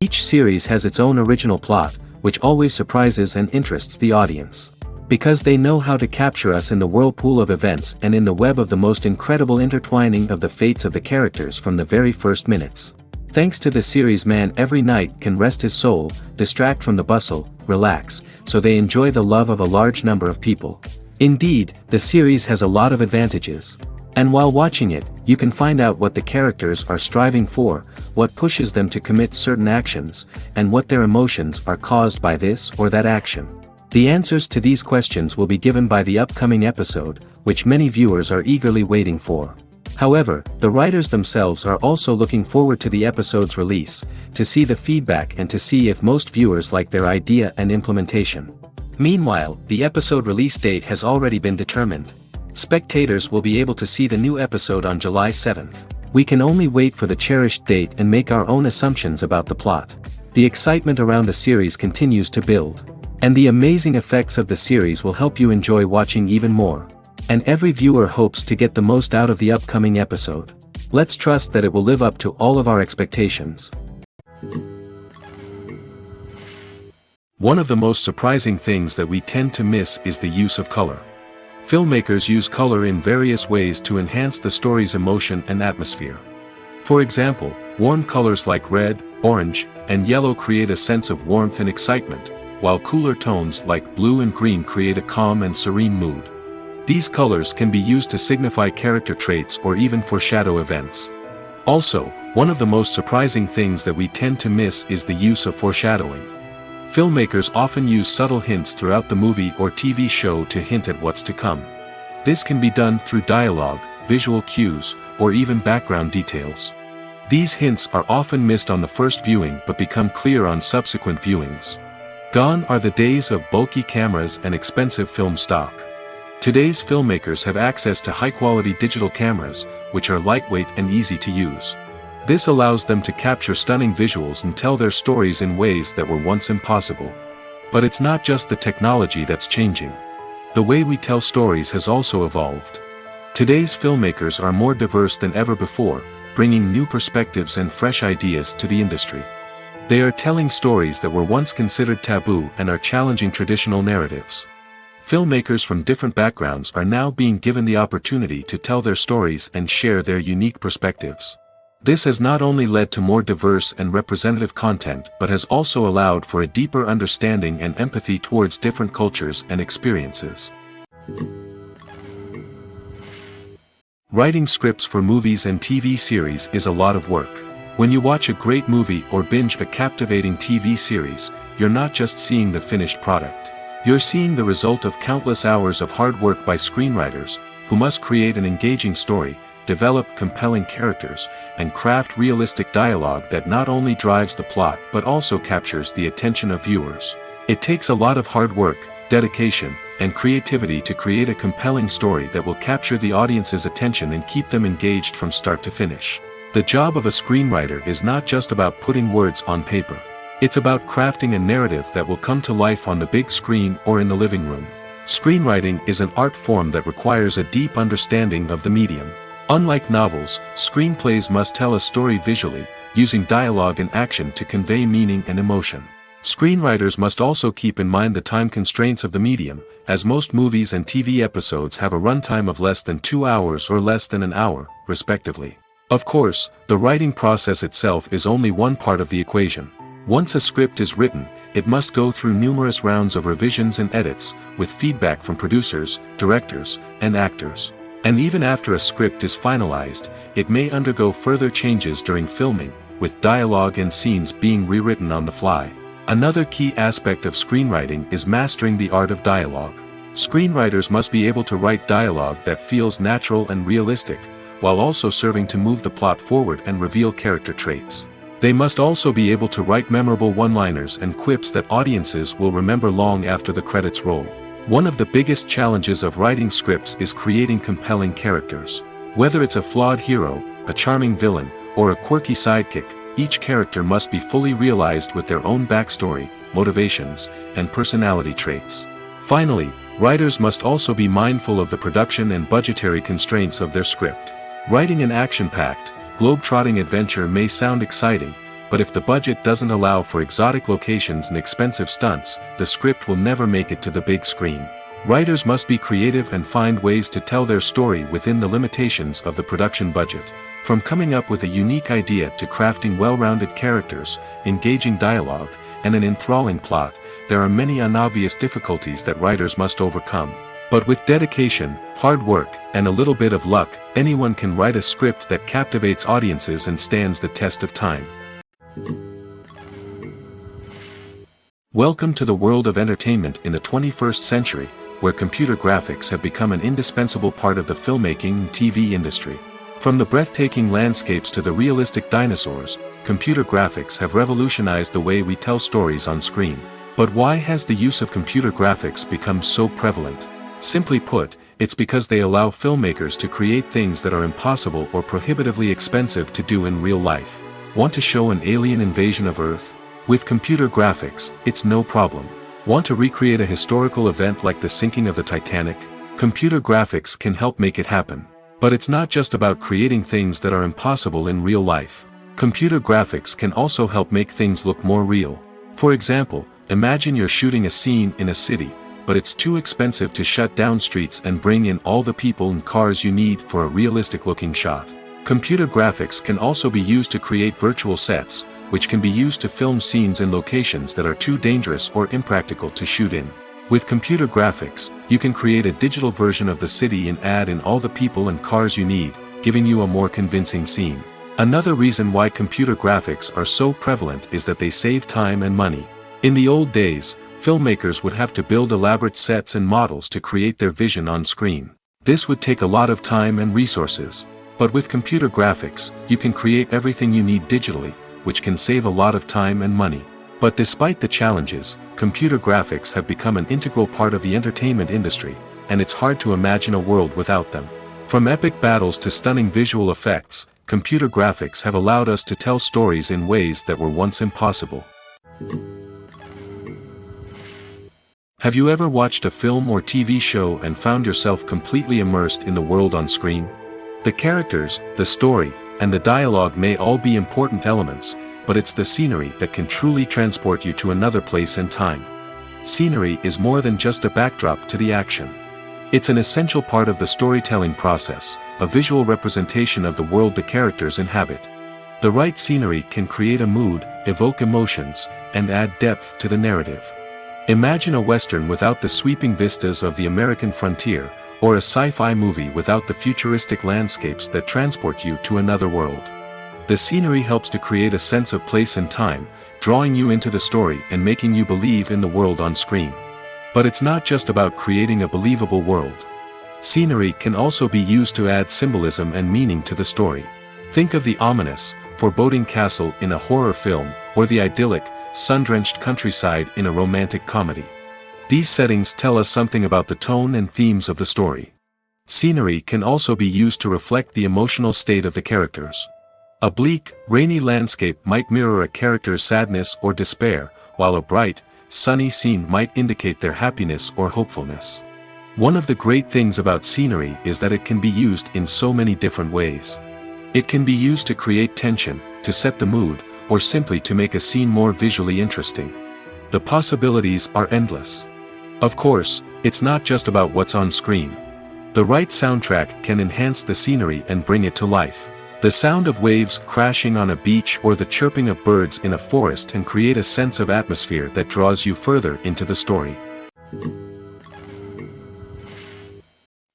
Each series has its own original plot, which always surprises and interests the audience. Because they know how to capture us in the whirlpool of events and in the web of the most incredible intertwining of the fates of the characters from the very first minutes. Thanks to the series, man every night can rest his soul, distract from the bustle, relax, so they enjoy the love of a large number of people. Indeed, the series has a lot of advantages. And while watching it, you can find out what the characters are striving for, what pushes them to commit certain actions, and what their emotions are caused by this or that action. The answers to these questions will be given by the upcoming episode, which many viewers are eagerly waiting for. However, the writers themselves are also looking forward to the episode's release, to see the feedback and to see if most viewers like their idea and implementation. Meanwhile, the episode release date has already been determined. Spectators will be able to see the new episode on July 7th. We can only wait for the cherished date and make our own assumptions about the plot. The excitement around the series continues to build. And the amazing effects of the series will help you enjoy watching even more. And every viewer hopes to get the most out of the upcoming episode. Let's trust that it will live up to all of our expectations. One of the most surprising things that we tend to miss is the use of color. Filmmakers use color in various ways to enhance the story's emotion and atmosphere. For example, warm colors like red, orange, and yellow create a sense of warmth and excitement, while cooler tones like blue and green create a calm and serene mood. These colors can be used to signify character traits or even foreshadow events. Also, one of the most surprising things that we tend to miss is the use of foreshadowing. Filmmakers often use subtle hints throughout the movie or TV show to hint at what's to come. This can be done through dialogue, visual cues, or even background details. These hints are often missed on the first viewing but become clear on subsequent viewings. Gone are the days of bulky cameras and expensive film stock. Today's filmmakers have access to high-quality digital cameras, which are lightweight and easy to use. This allows them to capture stunning visuals and tell their stories in ways that were once impossible. But it's not just the technology that's changing. The way we tell stories has also evolved. Today's filmmakers are more diverse than ever before, bringing new perspectives and fresh ideas to the industry. They are telling stories that were once considered taboo and are challenging traditional narratives. Filmmakers from different backgrounds are now being given the opportunity to tell their stories and share their unique perspectives. This has not only led to more diverse and representative content but has also allowed for a deeper understanding and empathy towards different cultures and experiences. Writing scripts for movies and TV series is a lot of work. When you watch a great movie or binge a captivating TV series, you're not just seeing the finished product. You're seeing the result of countless hours of hard work by screenwriters, who must create an engaging story, develop compelling characters, and craft realistic dialogue that not only drives the plot but also captures the attention of viewers. It takes a lot of hard work, dedication, and creativity to create a compelling story that will capture the audience's attention and keep them engaged from start to finish. The job of a screenwriter is not just about putting words on paper. It's about crafting a narrative that will come to life on the big screen or in the living room. Screenwriting is an art form that requires a deep understanding of the medium. Unlike novels, screenplays must tell a story visually, using dialogue and action to convey meaning and emotion. Screenwriters must also keep in mind the time constraints of the medium, as most movies and TV episodes have a runtime of less than 2 hours or less than an hour, respectively. Of course, the writing process itself is only one part of the equation. Once a script is written, it must go through numerous rounds of revisions and edits, with feedback from producers, directors, and actors. And even after a script is finalized, it may undergo further changes during filming, with dialogue and scenes being rewritten on the fly. Another key aspect of screenwriting is mastering the art of dialogue. Screenwriters must be able to write dialogue that feels natural and realistic, while also serving to move the plot forward and reveal character traits. They must also be able to write memorable one-liners and quips that audiences will remember long after the credits roll. One of the biggest challenges of writing scripts is creating compelling characters. Whether it's a flawed hero, a charming villain, or a quirky sidekick, each character must be fully realized with their own backstory, motivations, and personality traits. Finally, writers must also be mindful of the production and budgetary constraints of their script. Writing an action-packed, globe-trotting adventure may sound exciting, but if the budget doesn't allow for exotic locations and expensive stunts, the script will never make it to the big screen. Writers must be creative and find ways to tell their story within the limitations of the production budget. From coming up with a unique idea to crafting well-rounded characters, engaging dialogue, and an enthralling plot, there are many unobvious difficulties that writers must overcome. But with dedication, hard work, and a little bit of luck, anyone can write a script that captivates audiences and stands the test of time. Welcome to the world of entertainment in the 21st century, where computer graphics have become an indispensable part of the filmmaking and TV industry. From the breathtaking landscapes to the realistic dinosaurs, computer graphics have revolutionized the way we tell stories on screen. But why has the use of computer graphics become so prevalent? Simply put, it's because they allow filmmakers to create things that are impossible or prohibitively expensive to do in real life. Want to show an alien invasion of Earth? With computer graphics, it's no problem. Want to recreate a historical event like the sinking of the Titanic? Computer graphics can help make it happen. But it's not just about creating things that are impossible in real life. Computer graphics can also help make things look more real. For example, imagine you're shooting a scene in a city, but it's too expensive to shut down streets and bring in all the people and cars you need for a realistic-looking shot. Computer graphics can also be used to create virtual sets, which can be used to film scenes in locations that are too dangerous or impractical to shoot in. With computer graphics, you can create a digital version of the city and add in all the people and cars you need, giving you a more convincing scene. Another reason why computer graphics are so prevalent is that they save time and money. In the old days, filmmakers would have to build elaborate sets and models to create their vision on screen. This would take a lot of time and resources. But with computer graphics, you can create everything you need digitally, which can save a lot of time and money. But despite the challenges, computer graphics have become an integral part of the entertainment industry, and it's hard to imagine a world without them. From epic battles to stunning visual effects, computer graphics have allowed us to tell stories in ways that were once impossible. Have you ever watched a film or TV show and found yourself completely immersed in the world on screen? The characters, the story, and the dialogue may all be important elements, but it's the scenery that can truly transport you to another place and time. Scenery is more than just a backdrop to the action. It's an essential part of the storytelling process, a visual representation of the world the characters inhabit. The right scenery can create a mood, evoke emotions, and add depth to the narrative. Imagine a Western without the sweeping vistas of the American frontier, or a sci-fi movie without the futuristic landscapes that transport you to another world. The scenery helps to create a sense of place and time, drawing you into the story and making you believe in the world on screen. But it's not just about creating a believable world. Scenery can also be used to add symbolism and meaning to the story. Think of the ominous, foreboding castle in a horror film, or the idyllic, sun-drenched countryside in a romantic comedy. These settings tell us something about the tone and themes of the story. Scenery can also be used to reflect the emotional state of the characters. A bleak, rainy landscape might mirror a character's sadness or despair, while a bright, sunny scene might indicate their happiness or hopefulness. One of the great things about scenery is that it can be used in so many different ways. It can be used to create tension, to set the mood, or simply to make a scene more visually interesting. The possibilities are endless. Of course, it's not just about what's on screen. The right soundtrack can enhance the scenery and bring it to life. The sound of waves crashing on a beach or the chirping of birds in a forest can create a sense of atmosphere that draws you further into the story.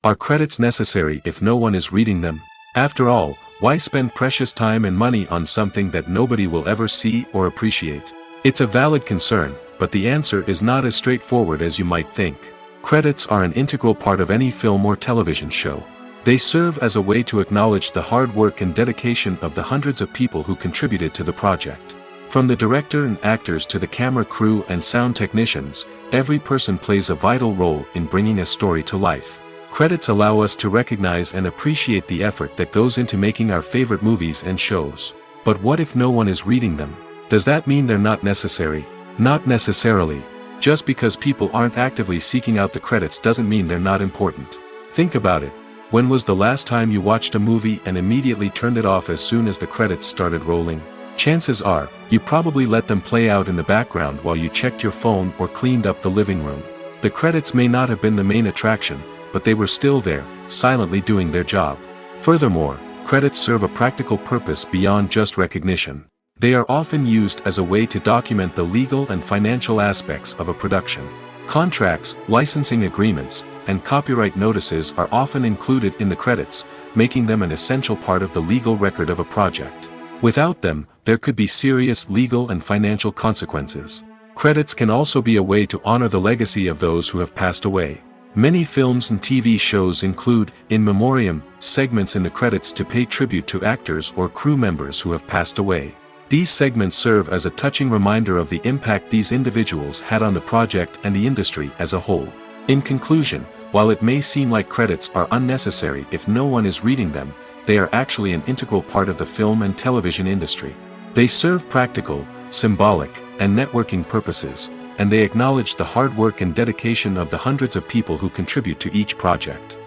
Are credits necessary if no one is reading them? After all, why spend precious time and money on something that nobody will ever see or appreciate? It's a valid concern, but the answer is not as straightforward as you might think. Credits are an integral part of any film or television show. They serve as a way to acknowledge the hard work and dedication of the hundreds of people who contributed to the project. From the director and actors to the camera crew and sound technicians, every person plays a vital role in bringing a story to life. Credits allow us to recognize and appreciate the effort that goes into making our favorite movies and shows. But what if no one is reading them? Does that mean they're not necessary? Not necessarily. Just because people aren't actively seeking out the credits doesn't mean they're not important. Think about it. When was the last time you watched a movie and immediately turned it off as soon as the credits started rolling? Chances are, you probably let them play out in the background while you checked your phone or cleaned up the living room. The credits may not have been the main attraction, but they were still there, silently doing their job. Furthermore, credits serve a practical purpose beyond just recognition. They are often used as a way to document the legal and financial aspects of a production. Contracts, licensing agreements, and copyright notices are often included in the credits, making them an essential part of the legal record of a project. Without them, there could be serious legal and financial consequences. Credits can also be a way to honor the legacy of those who have passed away. Many films and TV shows include, in memoriam, segments in the credits to pay tribute to actors or crew members who have passed away. These segments serve as a touching reminder of the impact these individuals had on the project and the industry as a whole. In conclusion, while it may seem like credits are unnecessary if no one is reading them, they are actually an integral part of the film and television industry. They serve practical, symbolic, and networking purposes, and they acknowledge the hard work and dedication of the hundreds of people who contribute to each project.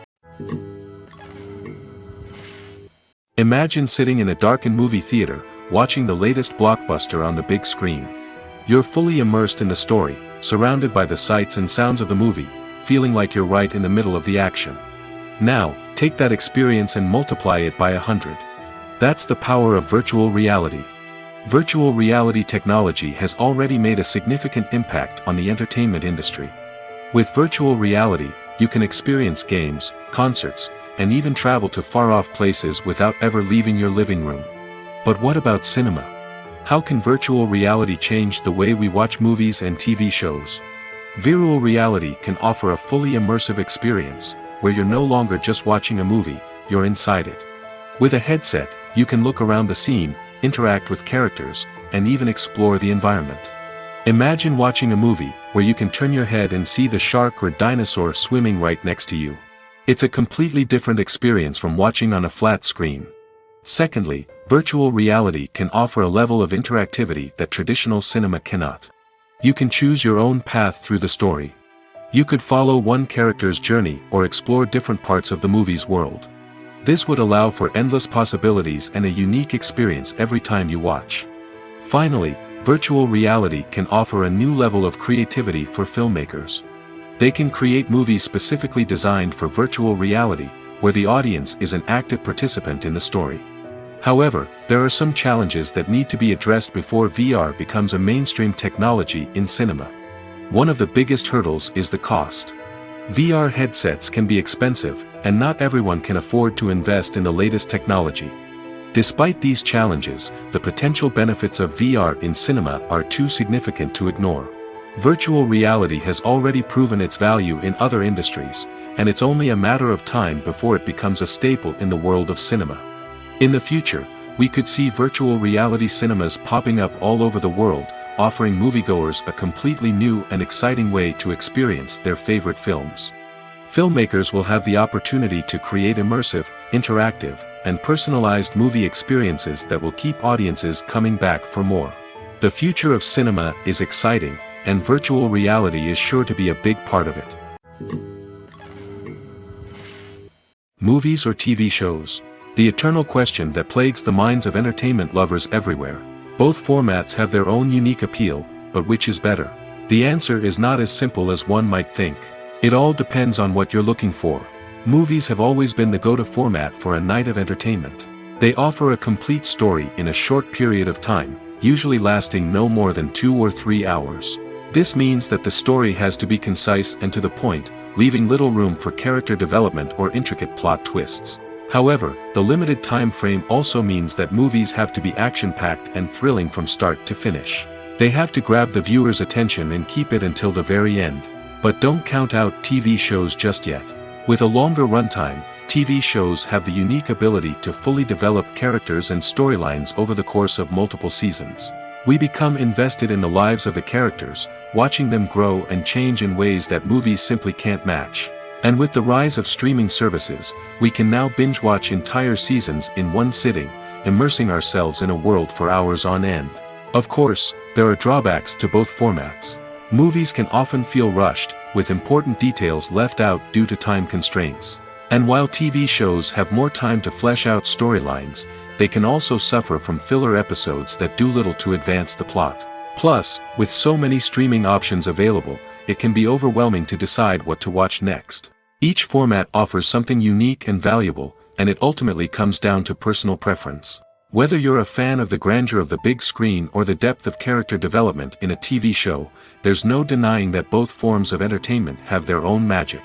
Imagine sitting in a darkened movie theater, watching the latest blockbuster on the big screen. You're fully immersed in the story, surrounded by the sights and sounds of the movie, feeling like you're right in the middle of the action. Now, take that experience and multiply it by 100. That's the power of virtual reality. Virtual reality technology has already made a significant impact on the entertainment industry. With virtual reality, you can experience games, concerts, and even travel to far-off places without ever leaving your living room. But what about cinema? How can virtual reality change the way we watch movies and TV shows? Virtual reality can offer a fully immersive experience, where you're no longer just watching a movie, you're inside it. With a headset, you can look around the scene, interact with characters, and even explore the environment. Imagine watching a movie where you can turn your head and see the shark or dinosaur swimming right next to you. It's a completely different experience from watching on a flat screen. Secondly, virtual reality can offer a level of interactivity that traditional cinema cannot. You can choose your own path through the story. You could follow one character's journey or explore different parts of the movie's world. This would allow for endless possibilities and a unique experience every time you watch. Finally, virtual reality can offer a new level of creativity for filmmakers. They can create movies specifically designed for virtual reality, where the audience is an active participant in the story. However, there are some challenges that need to be addressed before VR becomes a mainstream technology in cinema. One of the biggest hurdles is the cost. VR headsets can be expensive, and not everyone can afford to invest in the latest technology. Despite these challenges, the potential benefits of VR in cinema are too significant to ignore. Virtual reality has already proven its value in other industries, and it's only a matter of time before it becomes a staple in the world of cinema. In the future, we could see virtual reality cinemas popping up all over the world, offering moviegoers a completely new and exciting way to experience their favorite films. Filmmakers will have the opportunity to create immersive, interactive, and personalized movie experiences that will keep audiences coming back for more. The future of cinema is exciting, and virtual reality is sure to be a big part of it. Movies or TV shows? The eternal question that plagues the minds of entertainment lovers everywhere. Both formats have their own unique appeal, but which is better? The answer is not as simple as one might think. It all depends on what you're looking for. Movies have always been the go-to format for a night of entertainment. They offer a complete story in a short period of time, usually lasting no more than 2 or 3 hours. This means that the story has to be concise and to the point, leaving little room for character development or intricate plot twists. However, the limited time frame also means that movies have to be action-packed and thrilling from start to finish. They have to grab the viewer's attention and keep it until the very end. But don't count out TV shows just yet. With a longer runtime, TV shows have the unique ability to fully develop characters and storylines over the course of multiple seasons. We become invested in the lives of the characters, watching them grow and change in ways that movies simply can't match. And with the rise of streaming services, we can now binge-watch entire seasons in one sitting, immersing ourselves in a world for hours on end. Of course, there are drawbacks to both formats. Movies can often feel rushed, with important details left out due to time constraints. And while TV shows have more time to flesh out storylines, they can also suffer from filler episodes that do little to advance the plot. Plus, with so many streaming options available, it can be overwhelming to decide what to watch next. Each format offers something unique and valuable, and it ultimately comes down to personal preference. Whether you're a fan of the grandeur of the big screen or the depth of character development in a TV show, there's no denying that both forms of entertainment have their own magic.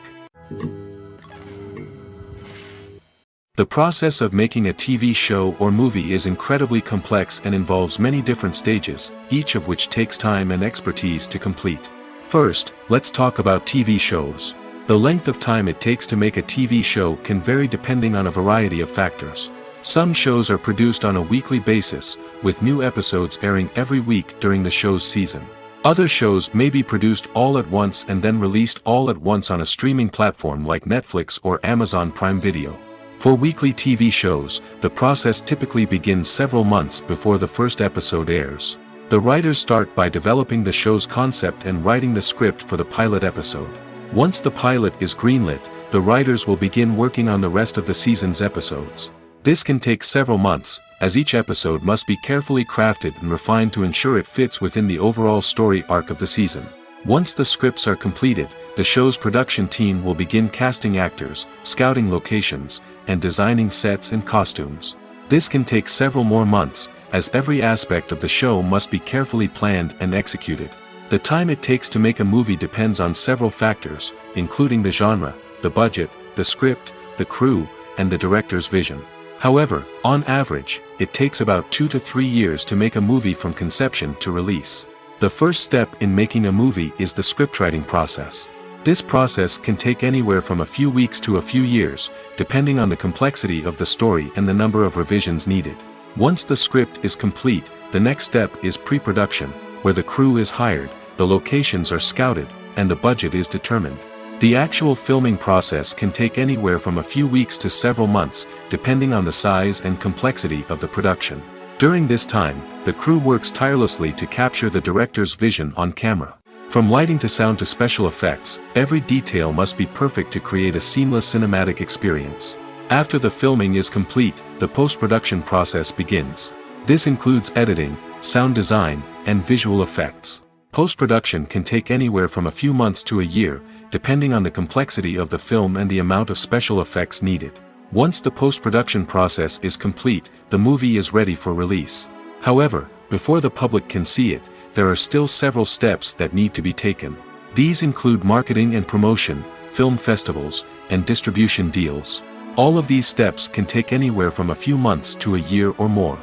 The process of making a TV show or movie is incredibly complex and involves many different stages, each of which takes time and expertise to complete. First, let's talk about TV shows. The length of time it takes to make a TV show can vary depending on a variety of factors. Some shows are produced on a weekly basis, with new episodes airing every week during the show's season. Other shows may be produced all at once and then released all at once on a streaming platform like Netflix or Amazon Prime Video. For weekly TV shows, the process typically begins several months before the first episode airs. The writers start by developing the show's concept and writing the script for the pilot episode. Once the pilot is greenlit, the writers will begin working on the rest of the season's episodes. This can take several months, as each episode must be carefully crafted and refined to ensure it fits within the overall story arc of the season. Once the scripts are completed, the show's production team will begin casting actors, scouting locations, and designing sets and costumes. This can take several more months, as every aspect of the show must be carefully planned and executed. The time it takes to make a movie depends on several factors, including the genre, the budget, the script, the crew, and the director's vision. However, on average, it takes about 2 to 3 years to make a movie from conception to release. The first step in making a movie is the scriptwriting process. This process can take anywhere from a few weeks to a few years, depending on the complexity of the story and the number of revisions needed. Once the script is complete, the next step is pre-production, where the crew is hired, the locations are scouted, and the budget is determined. The actual filming process can take anywhere from a few weeks to several months, depending on the size and complexity of the production. During this time, the crew works tirelessly to capture the director's vision on camera. From lighting to sound to special effects, every detail must be perfect to create a seamless cinematic experience. After the filming is complete, the post-production process begins. This includes editing, sound design, and visual effects. Post-production can take anywhere from a few months to a year, depending on the complexity of the film and the amount of special effects needed. Once the post-production process is complete, the movie is ready for release. However, before the public can see it, there are still several steps that need to be taken. These include marketing and promotion, film festivals, and distribution deals. All of these steps can take anywhere from a few months to a year or more.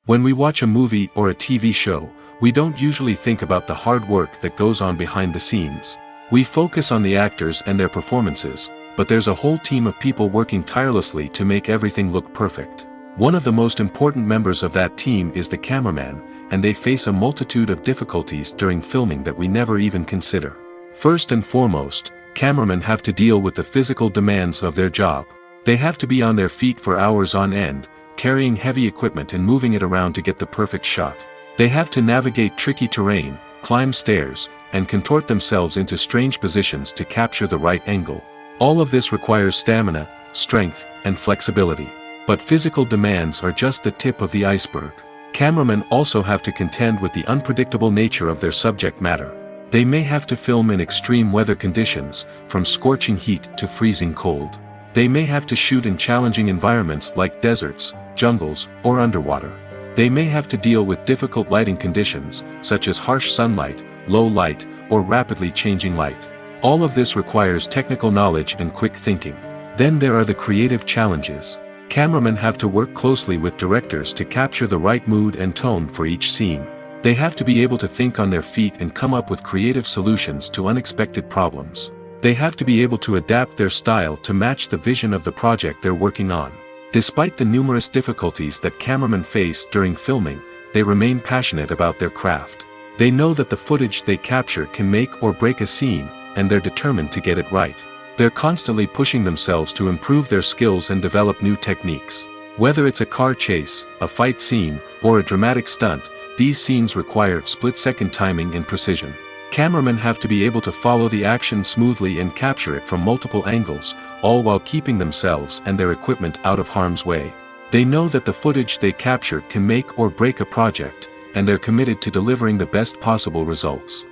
When we watch a movie or a TV show, we don't usually think about the hard work that goes on behind the scenes. We focus on the actors and their performances, but there's a whole team of people working tirelessly to make everything look perfect. One of the most important members of that team is the cameraman, and they face a multitude of difficulties during filming that we never even consider. First and foremost, cameramen have to deal with the physical demands of their job. They have to be on their feet for hours on end, carrying heavy equipment and moving it around to get the perfect shot. They have to navigate tricky terrain, climb stairs, and contort themselves into strange positions to capture the right angle. All of this requires stamina, strength, and flexibility. But physical demands are just the tip of the iceberg. Cameramen also have to contend with the unpredictable nature of their subject matter. They may have to film in extreme weather conditions, from scorching heat to freezing cold. They may have to shoot in challenging environments like deserts, jungles, or underwater. They may have to deal with difficult lighting conditions, such as harsh sunlight, low light, or rapidly changing light. All of this requires technical knowledge and quick thinking. Then there are the creative challenges. Cameramen have to work closely with directors to capture the right mood and tone for each scene. They have to be able to think on their feet and come up with creative solutions to unexpected problems. They have to be able to adapt their style to match the vision of the project they're working on. Despite the numerous difficulties that cameramen face during filming, they remain passionate about their craft. They know that the footage they capture can make or break a scene, and they're determined to get it right. They're constantly pushing themselves to improve their skills and develop new techniques. Whether it's a car chase, a fight scene, or a dramatic stunt, these scenes require split-second timing and precision. Cameramen have to be able to follow the action smoothly and capture it from multiple angles, all while keeping themselves and their equipment out of harm's way. They know that the footage they capture can make or break a project, and they're committed to delivering the best possible results.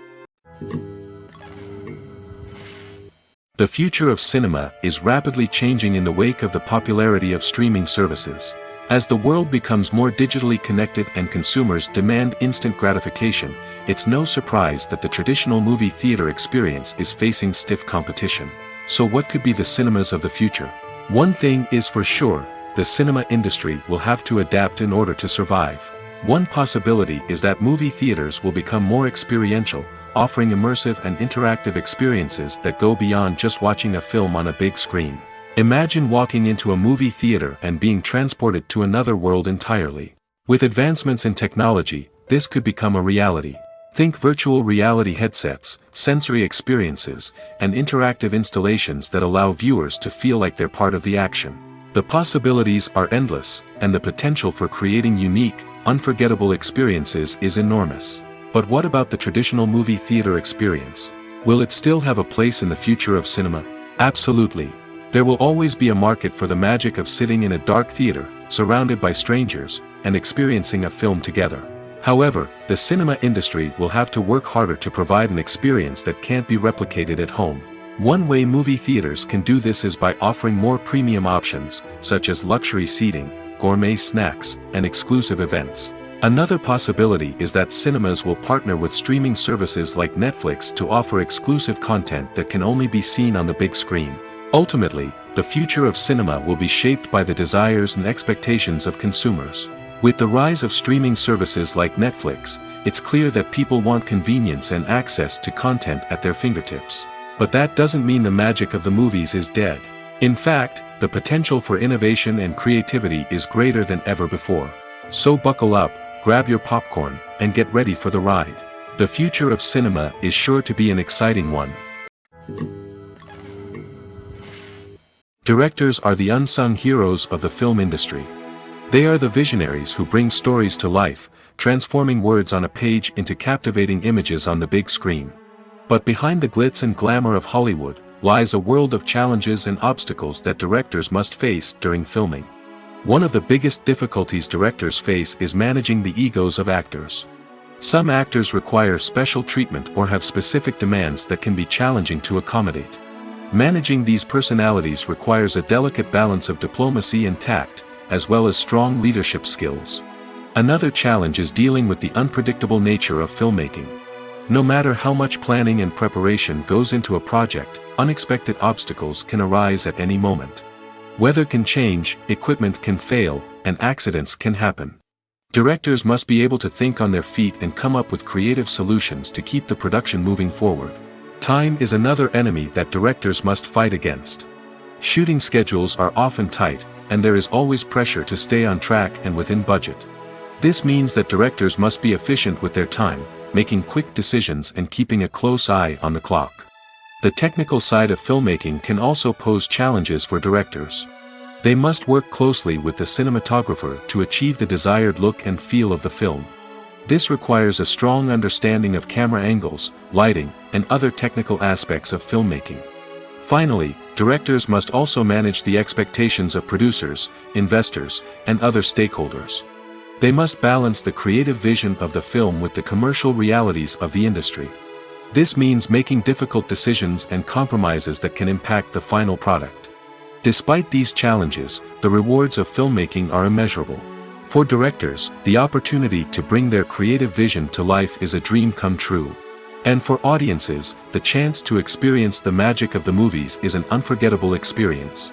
The future of cinema is rapidly changing in the wake of the popularity of streaming services. As the world becomes more digitally connected and consumers demand instant gratification, it's no surprise that the traditional movie theater experience is facing stiff competition. So what could be the cinemas of the future? One thing is for sure, the cinema industry will have to adapt in order to survive. One possibility is that movie theaters will become more experiential, offering immersive and interactive experiences that go beyond just watching a film on a big screen. Imagine walking into a movie theater and being transported to another world entirely. With advancements in technology, this could become a reality. Think virtual reality headsets, sensory experiences, and interactive installations that allow viewers to feel like they're part of the action. The possibilities are endless, and the potential for creating unique, unforgettable experiences is enormous. But what about the traditional movie theater experience? Will it still have a place in the future of cinema? Absolutely. There will always be a market for the magic of sitting in a dark theater, surrounded by strangers, and experiencing a film together. However, the cinema industry will have to work harder to provide an experience that can't be replicated at home. One way movie theaters can do this is by offering more premium options, such as luxury seating, gourmet snacks, and exclusive events. Another possibility is that cinemas will partner with streaming services like Netflix to offer exclusive content that can only be seen on the big screen. Ultimately, the future of cinema will be shaped by the desires and expectations of consumers. With the rise of streaming services like Netflix, it's clear that people want convenience and access to content at their fingertips. But that doesn't mean the magic of the movies is dead. In fact, the potential for innovation and creativity is greater than ever before. So buckle up, grab your popcorn, and get ready for the ride. The future of cinema is sure to be an exciting one. Directors are the unsung heroes of the film industry. They are the visionaries who bring stories to life, transforming words on a page into captivating images on the big screen. But behind the glitz and glamour of Hollywood, lies a world of challenges and obstacles that directors must face during filming. One of the biggest difficulties directors face is managing the egos of actors. Some actors require special treatment or have specific demands that can be challenging to accommodate. Managing these personalities requires a delicate balance of diplomacy and tact, as well as strong leadership skills. Another challenge is dealing with the unpredictable nature of filmmaking. No matter how much planning and preparation goes into a project, unexpected obstacles can arise at any moment. Weather can change, equipment can fail, and accidents can happen. Directors must be able to think on their feet and come up with creative solutions to keep the production moving forward. Time is another enemy that directors must fight against. Shooting schedules are often tight, and there is always pressure to stay on track and within budget. This means that directors must be efficient with their time, making quick decisions and keeping a close eye on the clock. The technical side of filmmaking can also pose challenges for directors. They must work closely with the cinematographer to achieve the desired look and feel of the film. This requires a strong understanding of camera angles, lighting, and other technical aspects of filmmaking. Finally, directors must also manage the expectations of producers, investors, and other stakeholders. They must balance the creative vision of the film with the commercial realities of the industry. This means making difficult decisions and compromises that can impact the final product. Despite these challenges, the rewards of filmmaking are immeasurable. For directors, the opportunity to bring their creative vision to life is a dream come true. And for audiences, the chance to experience the magic of the movies is an unforgettable experience.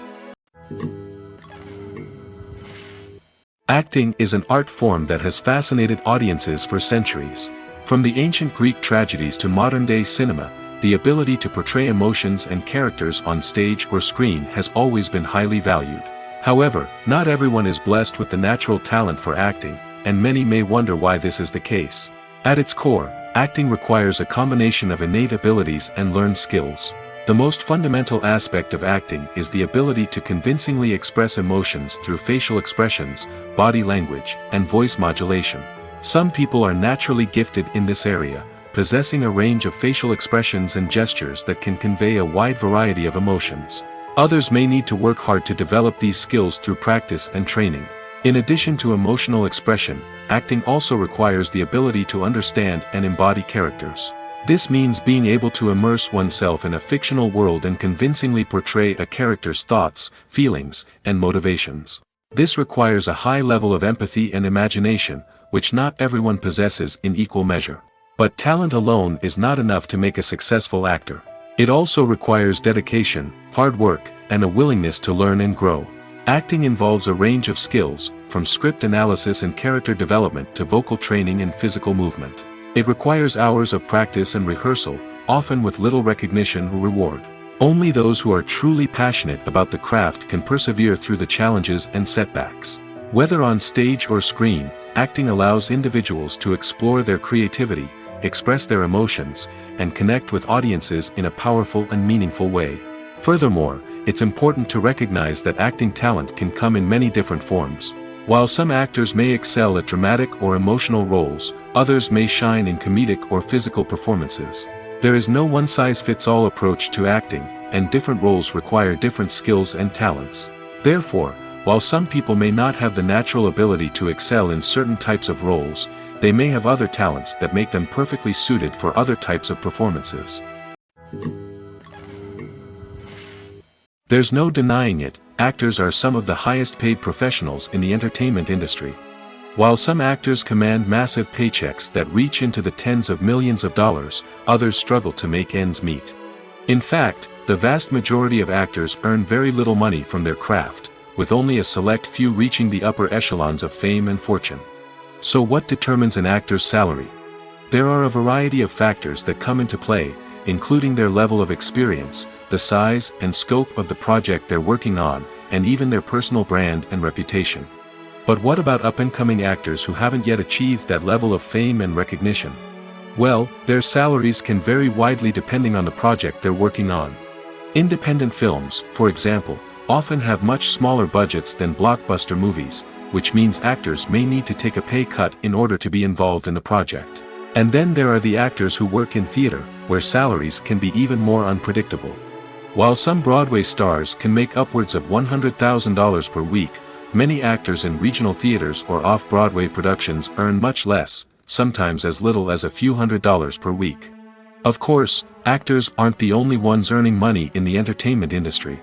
Acting is an art form that has fascinated audiences for centuries. From the ancient Greek tragedies to modern-day cinema, the ability to portray emotions and characters on stage or screen has always been highly valued. However, not everyone is blessed with the natural talent for acting, and many may wonder why this is the case. At its core, acting requires a combination of innate abilities and learned skills. The most fundamental aspect of acting is the ability to convincingly express emotions through facial expressions, body language, and voice modulation. Some people are naturally gifted in this area, possessing a range of facial expressions and gestures that can convey a wide variety of emotions. Others may need to work hard to develop these skills through practice and training. In addition to emotional expression, acting also requires the ability to understand and embody characters. This means being able to immerse oneself in a fictional world and convincingly portray a character's thoughts, feelings, and motivations. This requires a high level of empathy and imagination, which not everyone possesses in equal measure. But talent alone is not enough to make a successful actor. It also requires dedication, hard work, and a willingness to learn and grow. Acting involves a range of skills, from script analysis and character development to vocal training and physical movement. It requires hours of practice and rehearsal, often with little recognition or reward. Only those who are truly passionate about the craft can persevere through the challenges and setbacks. Whether on stage or screen, acting allows individuals to explore their creativity, express their emotions, and connect with audiences in a powerful and meaningful way. Furthermore, it's important to recognize that acting talent can come in many different forms. While some actors may excel at dramatic or emotional roles, others may shine in comedic or physical performances. There is no one-size-fits-all approach to acting, and different roles require different skills and talents. Therefore, while some people may not have the natural ability to excel in certain types of roles, they may have other talents that make them perfectly suited for other types of performances. There's no denying it, actors are some of the highest-paid professionals in the entertainment industry. While some actors command massive paychecks that reach into the tens of millions of dollars, others struggle to make ends meet. In fact, the vast majority of actors earn very little money from their craft, with only a select few reaching the upper echelons of fame and fortune. So what determines an actor's salary? There are a variety of factors that come into play, including their level of experience, the size and scope of the project they're working on, and even their personal brand and reputation. But what about up-and-coming actors who haven't yet achieved that level of fame and recognition? Well, their salaries can vary widely depending on the project they're working on. Independent films, for example, often have much smaller budgets than blockbuster movies, which means actors may need to take a pay cut in order to be involved in the project. And then there are the actors who work in theater, where salaries can be even more unpredictable. While some Broadway stars can make upwards of $100,000 per week, many actors in regional theaters or off-Broadway productions earn much less, sometimes as little as a few $100s per week. Of course, actors aren't the only ones earning money in the entertainment industry.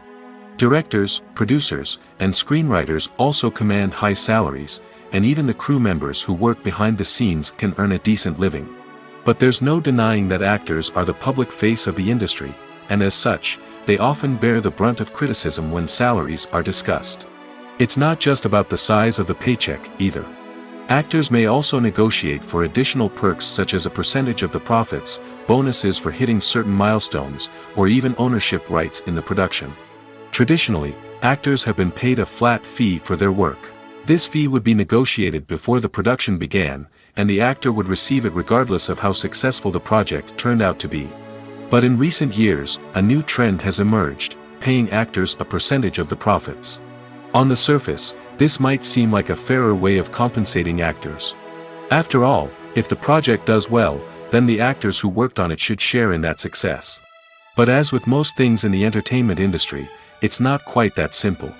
Directors, producers, and screenwriters also command high salaries, and even the crew members who work behind the scenes can earn a decent living. But there's no denying that actors are the public face of the industry, and as such, they often bear the brunt of criticism when salaries are discussed. It's not just about the size of the paycheck, either. Actors may also negotiate for additional perks such as a percentage of the profits, bonuses for hitting certain milestones, or even ownership rights in the production. Traditionally, actors have been paid a flat fee for their work. This fee would be negotiated before the production began, and the actor would receive it regardless of how successful the project turned out to be. But in recent years, a new trend has emerged, paying actors a percentage of the profits. On the surface, this might seem like a fairer way of compensating actors. After all, if the project does well, then the actors who worked on it should share in that success. But as with most things in the entertainment industry, it's not quite that simple.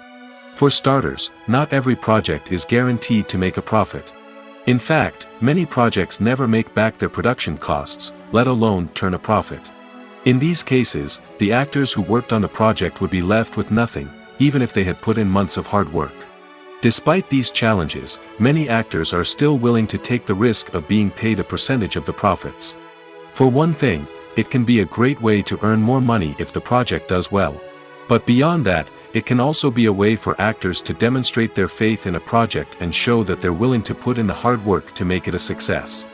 For starters, not every project is guaranteed to make a profit. In fact, many projects never make back their production costs, let alone turn a profit. In these cases, the actors who worked on the project would be left with nothing, even if they had put in months of hard work. Despite these challenges, many actors are still willing to take the risk of being paid a percentage of the profits. For one thing, it can be a great way to earn more money if the project does well. But beyond that, it can also be a way for actors to demonstrate their faith in a project and show that they're willing to put in the hard work to make it a success.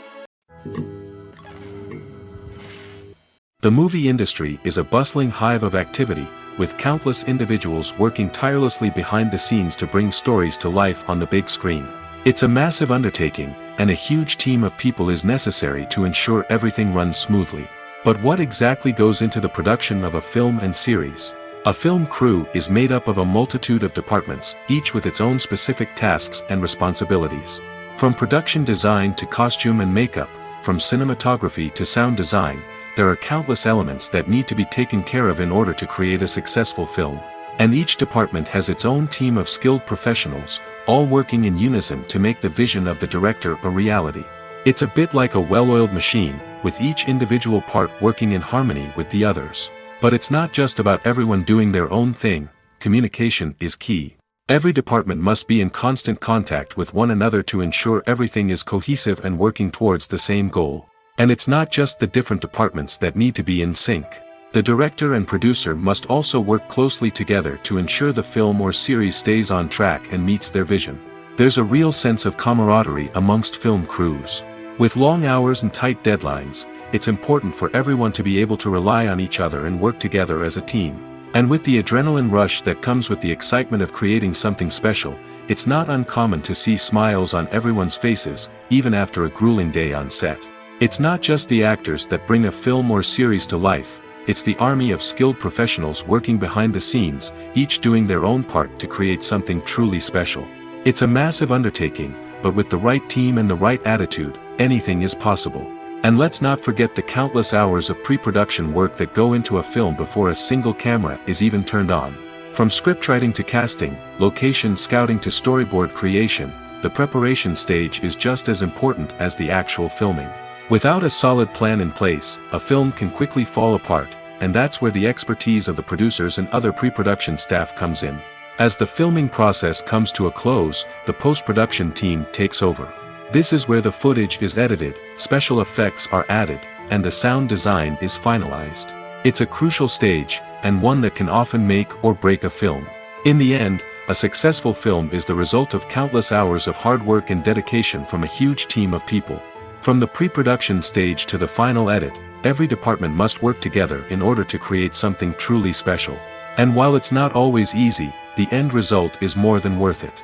The movie industry is a bustling hive of activity, with countless individuals working tirelessly behind the scenes to bring stories to life on the big screen. It's a massive undertaking, and a huge team of people is necessary to ensure everything runs smoothly. But what exactly goes into the production of a film and series? A film crew is made up of a multitude of departments, each with its own specific tasks and responsibilities. From production design to costume and makeup, from cinematography to sound design, there are countless elements that need to be taken care of in order to create a successful film. And each department has its own team of skilled professionals, all working in unison to make the vision of the director a reality. It's a bit like a well-oiled machine, with each individual part working in harmony with the others. But it's not just about everyone doing their own thing. Communication is key. Every department must be in constant contact with one another to ensure everything is cohesive and working towards the same goal. And it's not just the different departments that need to be in sync. The director and producer must also work closely together to ensure the film or series stays on track and meets their vision. There's a real sense of camaraderie amongst film crews. With long hours and tight deadlines, it's important for everyone to be able to rely on each other and work together as a team. And with the adrenaline rush that comes with the excitement of creating something special, it's not uncommon to see smiles on everyone's faces, even after a grueling day on set. It's not just the actors that bring a film or series to life. It's the army of skilled professionals working behind the scenes, each doing their own part to create something truly special. It's a massive undertaking, but with the right team and the right attitude, anything is possible. And let's not forget the countless hours of pre-production work that go into a film before a single camera is even turned on. From scriptwriting to casting, location scouting to storyboard creation, the preparation stage is just as important as the actual filming. Without a solid plan in place, a film can quickly fall apart, and that's where the expertise of the producers and other pre-production staff comes in. As the filming process comes to a close, the post-production team takes over. This is where the footage is edited, special effects are added, and the sound design is finalized. It's a crucial stage, and one that can often make or break a film. In the end, a successful film is the result of countless hours of hard work and dedication from a huge team of people. From the pre-production stage to the final edit, every department must work together in order to create something truly special. And while it's not always easy, the end result is more than worth it.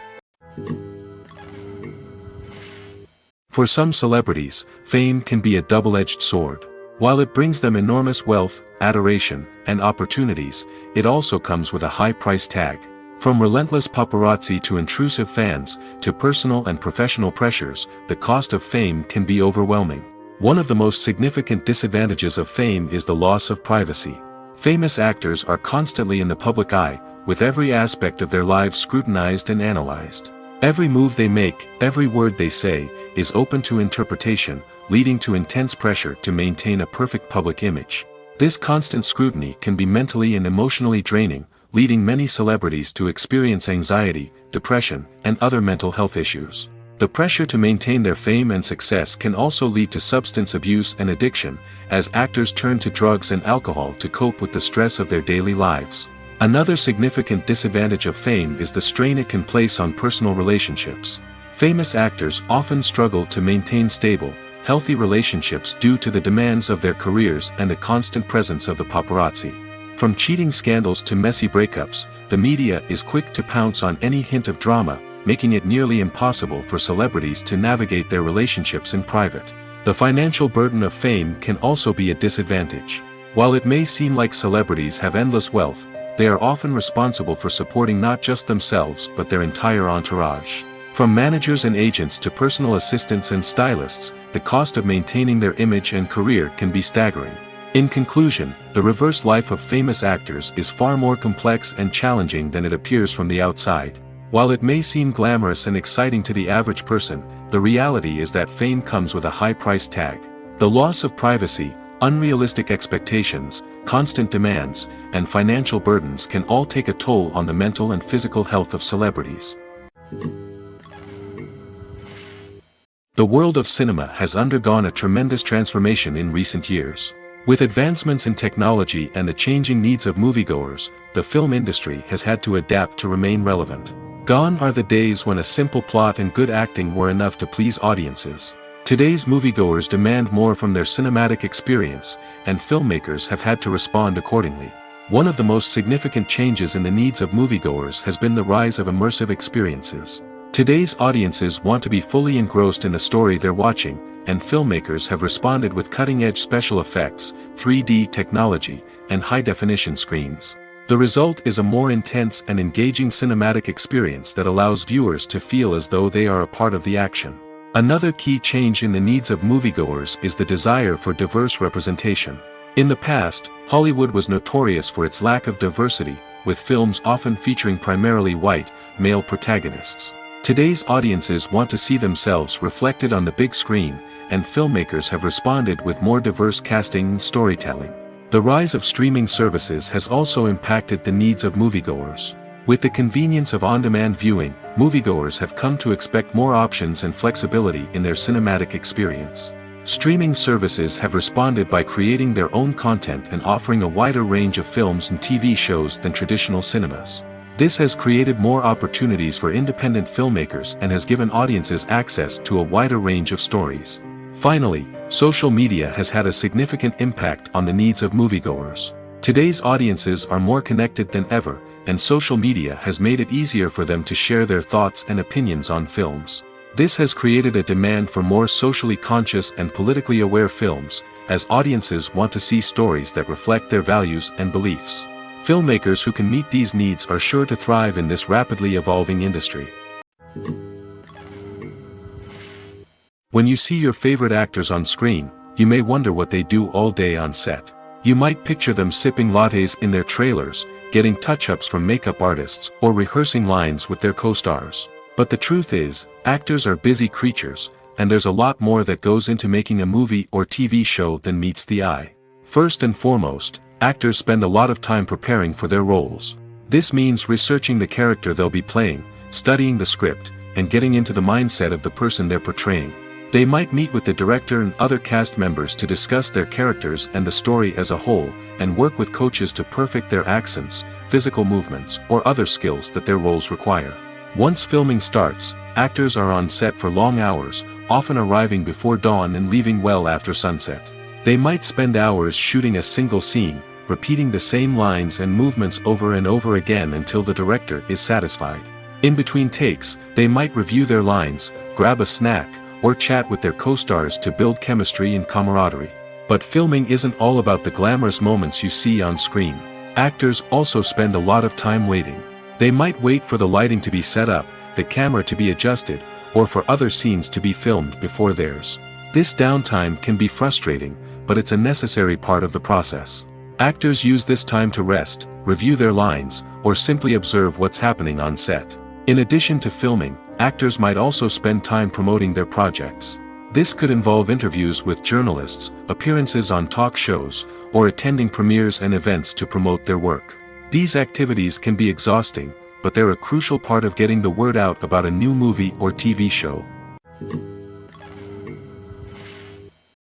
For some celebrities, fame can be a double-edged sword. While it brings them enormous wealth, adoration, and opportunities, it also comes with a high price tag. From relentless paparazzi to intrusive fans, to personal and professional pressures, the cost of fame can be overwhelming. One of the most significant disadvantages of fame is the loss of privacy. Famous actors are constantly in the public eye, with every aspect of their lives scrutinized and analyzed. Every move they make, every word they say, is open to interpretation, leading to intense pressure to maintain a perfect public image. This constant scrutiny can be mentally and emotionally draining, leading many celebrities to experience anxiety, depression, and other mental health issues. The pressure to maintain their fame and success can also lead to substance abuse and addiction, as actors turn to drugs and alcohol to cope with the stress of their daily lives. Another significant disadvantage of fame is the strain it can place on personal relationships. Famous actors often struggle to maintain stable, healthy relationships due to the demands of their careers and the constant presence of the paparazzi. From cheating scandals to messy breakups, the media is quick to pounce on any hint of drama, making it nearly impossible for celebrities to navigate their relationships in private. The financial burden of fame can also be a disadvantage. While it may seem like celebrities have endless wealth, they are often responsible for supporting not just themselves but their entire entourage. From managers and agents to personal assistants and stylists, the cost of maintaining their image and career can be staggering. In conclusion, the reverse life of famous actors is far more complex and challenging than it appears from the outside. While it may seem glamorous and exciting to the average person, the reality is that fame comes with a high price tag. The loss of privacy, unrealistic expectations, constant demands, and financial burdens can all take a toll on the mental and physical health of celebrities. The world of cinema has undergone a tremendous transformation in recent years. With advancements in technology and the changing needs of moviegoers, the film industry has had to adapt to remain relevant. Gone are the days when a simple plot and good acting were enough to please audiences. Today's moviegoers demand more from their cinematic experience, and filmmakers have had to respond accordingly. One of the most significant changes in the needs of moviegoers has been the rise of immersive experiences. Today's audiences want to be fully engrossed in the story they're watching, and filmmakers have responded with cutting-edge special effects, 3D technology, and high-definition screens. The result is a more intense and engaging cinematic experience that allows viewers to feel as though they are a part of the action. Another key change in the needs of moviegoers is the desire for diverse representation. In the past, Hollywood was notorious for its lack of diversity, with films often featuring primarily white, male protagonists. Today's audiences want to see themselves reflected on the big screen, and filmmakers have responded with more diverse casting and storytelling. The rise of streaming services has also impacted the needs of moviegoers. With the convenience of on-demand viewing, moviegoers have come to expect more options and flexibility in their cinematic experience. Streaming services have responded by creating their own content and offering a wider range of films and TV shows than traditional cinemas. This has created more opportunities for independent filmmakers and has given audiences access to a wider range of stories. Finally, social media has had a significant impact on the needs of moviegoers. Today's audiences are more connected than ever, and social media has made it easier for them to share their thoughts and opinions on films. This has created a demand for more socially conscious and politically aware films, as audiences want to see stories that reflect their values and beliefs. Filmmakers who can meet these needs are sure to thrive in this rapidly evolving industry. When you see your favorite actors on screen, you may wonder what they do all day on set. You might picture them sipping lattes in their trailers, getting touch-ups from makeup artists, or rehearsing lines with their co-stars. But the truth is, actors are busy creatures, and there's a lot more that goes into making a movie or TV show than meets the eye. First and foremost, actors spend a lot of time preparing for their roles. This means researching the character they'll be playing, studying the script, and getting into the mindset of the person they're portraying. They might meet with the director and other cast members to discuss their characters and the story as a whole, and work with coaches to perfect their accents, physical movements, or other skills that their roles require. Once filming starts, actors are on set for long hours, often arriving before dawn and leaving well after sunset. They might spend hours shooting a single scene, repeating the same lines and movements over and over again until the director is satisfied. In between takes, they might review their lines, grab a snack, or chat with their co-stars to build chemistry and camaraderie. But filming isn't all about the glamorous moments you see on screen. Actors also spend a lot of time waiting. They might wait for the lighting to be set up, the camera to be adjusted, or for other scenes to be filmed before theirs. This downtime can be frustrating, but it's a necessary part of the process. Actors use this time to rest, review their lines, or simply observe what's happening on set. In addition to filming, actors might also spend time promoting their projects. This could involve interviews with journalists, appearances on talk shows, or attending premieres and events to promote their work. These activities can be exhausting, but they're a crucial part of getting the word out about a new movie or TV show.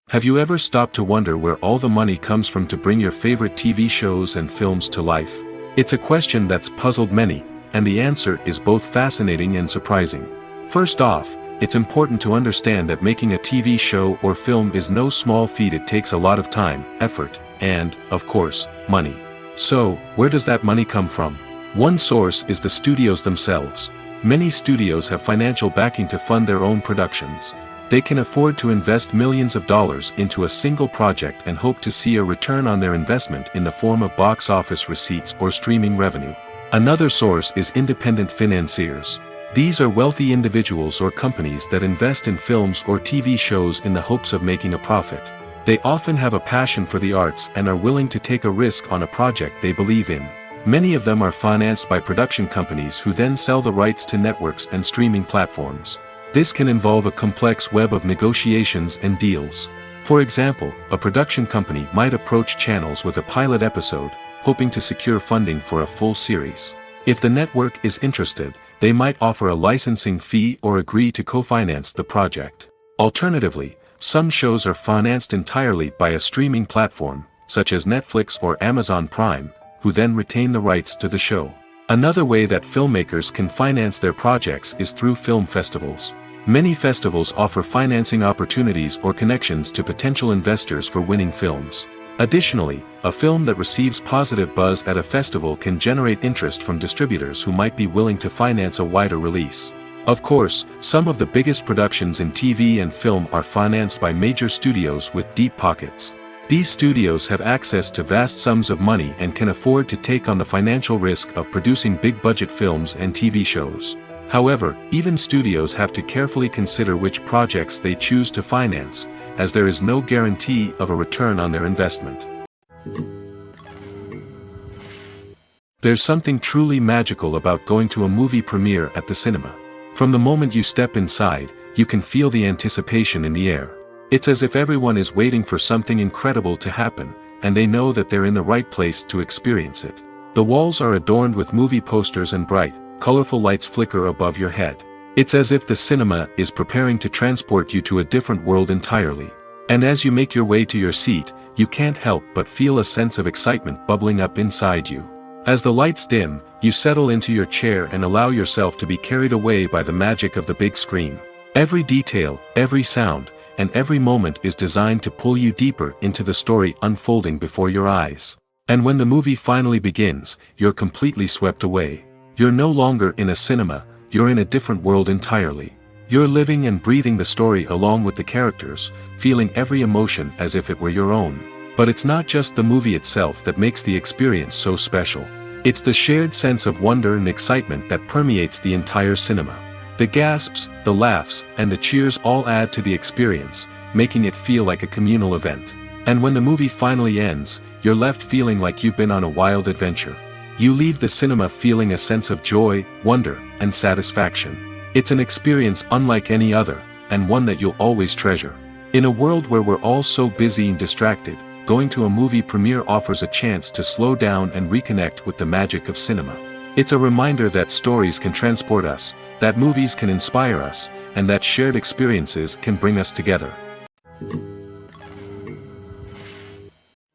Have you ever stopped to wonder where all the money comes from to bring your favorite TV shows and films to life? It's a question that's puzzled many, and the answer is both fascinating and surprising. First off, it's important to understand that making a TV show or film is no small feat. It takes a lot of time, effort, and, of course, money. So, where does that money come from? One source is the studios themselves. Many studios have financial backing to fund their own productions. They can afford to invest millions of dollars into a single project and hope to see a return on their investment in the form of box office receipts or streaming revenue. Another source is independent financiers. These are wealthy individuals or companies that invest in films or TV shows in the hopes of making a profit. They often have a passion for the arts and are willing to take a risk on a project they believe in. Many of them are financed by production companies who then sell the rights to networks and streaming platforms. This can involve a complex web of negotiations and deals. For example, a production company might approach channels with a pilot episode, hoping to secure funding for a full series. If the network is interested, they might offer a licensing fee or agree to co-finance the project. Alternatively, some shows are financed entirely by a streaming platform, such as Netflix or Amazon Prime, who then retain the rights to the show. Another way that filmmakers can finance their projects is through film festivals. Many festivals offer financing opportunities or connections to potential investors for winning films. Additionally, a film that receives positive buzz at a festival can generate interest from distributors who might be willing to finance a wider release. Of course, some of the biggest productions in TV and film are financed by major studios with deep pockets. These studios have access to vast sums of money and can afford to take on the financial risk of producing big-budget films and TV shows. However, even studios have to carefully consider which projects they choose to finance, as there is no guarantee of a return on their investment. There's something truly magical about going to a movie premiere at the cinema. From the moment you step inside, you can feel the anticipation in the air. It's as if everyone is waiting for something incredible to happen, and they know that they're in the right place to experience it. The walls are adorned with movie posters and bright, colorful lights flicker above your head. It's as if the cinema is preparing to transport you to a different world entirely. And as you make your way to your seat, you can't help but feel a sense of excitement bubbling up inside you. As the lights dim, you settle into your chair and allow yourself to be carried away by the magic of the big screen. Every detail, every sound, and every moment is designed to pull you deeper into the story unfolding before your eyes. And when the movie finally begins, you're completely swept away. You're no longer in a cinema, you're in a different world entirely. You're living and breathing the story along with the characters, feeling every emotion as if it were your own. But it's not just the movie itself that makes the experience so special. It's the shared sense of wonder and excitement that permeates the entire cinema. The gasps, the laughs, and the cheers all add to the experience, making it feel like a communal event. And when the movie finally ends, you're left feeling like you've been on a wild adventure. You leave the cinema feeling a sense of joy, wonder, and satisfaction. It's an experience unlike any other, and one that you'll always treasure. In a world where we're all so busy and distracted, going to a movie premiere offers a chance to slow down and reconnect with the magic of cinema. It's a reminder that stories can transport us, that movies can inspire us, and that shared experiences can bring us together.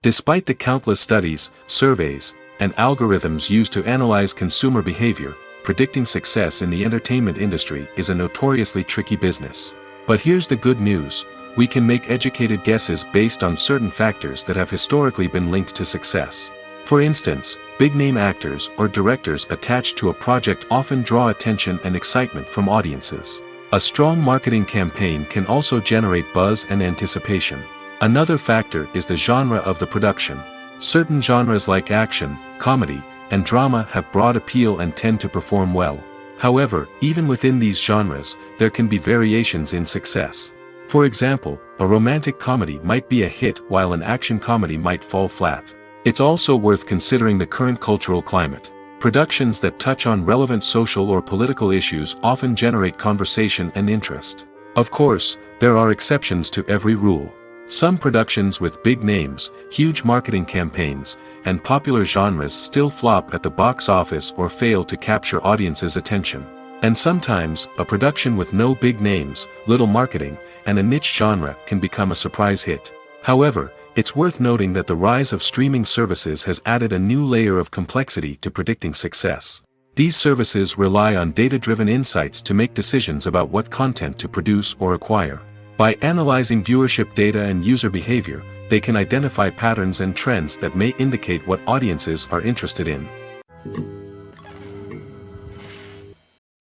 Despite the countless studies, surveys, and algorithms used to analyze consumer behavior, predicting success in the entertainment industry is a notoriously tricky business. But here's the good news: we can make educated guesses based on certain factors that have historically been linked to success. For instance, big-name actors or directors attached to a project often draw attention and excitement from audiences. A strong marketing campaign can also generate buzz and anticipation. Another factor is the genre of the production. Certain genres like action, comedy, and drama have broad appeal and tend to perform well. However, even within these genres, there can be variations in success. For example, a romantic comedy might be a hit while an action comedy might fall flat. It's also worth considering the current cultural climate. Productions that touch on relevant social or political issues often generate conversation and interest. Of course, there are exceptions to every rule. Some productions with big names, huge marketing campaigns, and popular genres still flop at the box office or fail to capture audiences' attention. And sometimes, a production with no big names, little marketing, and a niche genre can become a surprise hit. However, it's worth noting that the rise of streaming services has added a new layer of complexity to predicting success. These services rely on data-driven insights to make decisions about what content to produce or acquire. By analyzing viewership data and user behavior, they can identify patterns and trends that may indicate what audiences are interested in.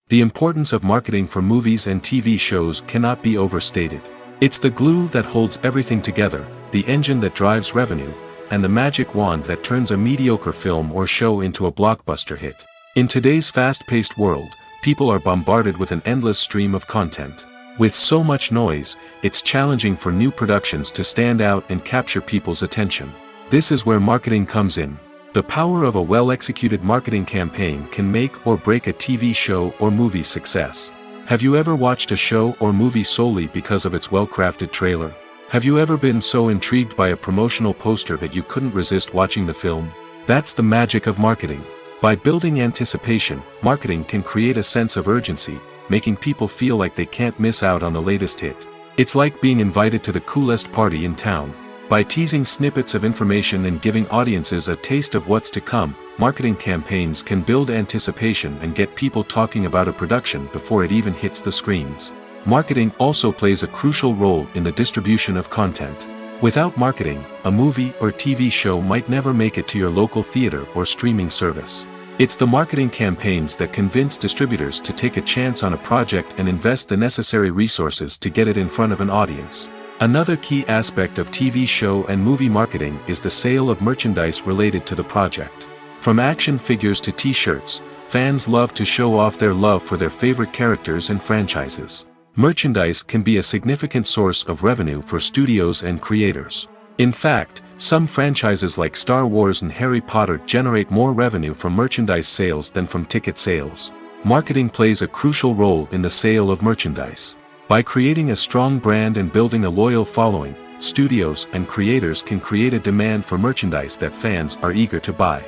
The importance of marketing for movies and TV shows cannot be overstated. It's the glue that holds everything together, the engine that drives revenue, and the magic wand that turns a mediocre film or show into a blockbuster hit. In today's fast-paced world, people are bombarded with an endless stream of content. With so much noise, it's challenging for new productions to stand out and capture people's attention. This is where marketing comes in. The power of a well-executed marketing campaign can make or break a TV show or movie's success. Have you ever watched a show or movie solely because of its well-crafted trailer? Have you ever been so intrigued by a promotional poster that you couldn't resist watching the film? That's the magic of marketing. By building anticipation, marketing can create a sense of urgency, making people feel like they can't miss out on the latest hit. It's like being invited to the coolest party in town. By teasing snippets of information and giving audiences a taste of what's to come, marketing campaigns can build anticipation and get people talking about a production before it even hits the screens. Marketing also plays a crucial role in the distribution of content. Without marketing, a movie or TV show might never make it to your local theater or streaming service. It's the marketing campaigns that convince distributors to take a chance on a project and invest the necessary resources to get it in front of an audience. Another key aspect of TV show and movie marketing is the sale of merchandise related to the project. From action figures to t-shirts, fans love to show off their love for their favorite characters and franchises. Merchandise can be a significant source of revenue for studios and creators. In fact, some franchises like Star Wars and Harry Potter generate more revenue from merchandise sales than from ticket sales. Marketing plays a crucial role in the sale of merchandise. By creating a strong brand and building a loyal following, studios and creators can create a demand for merchandise that fans are eager to buy.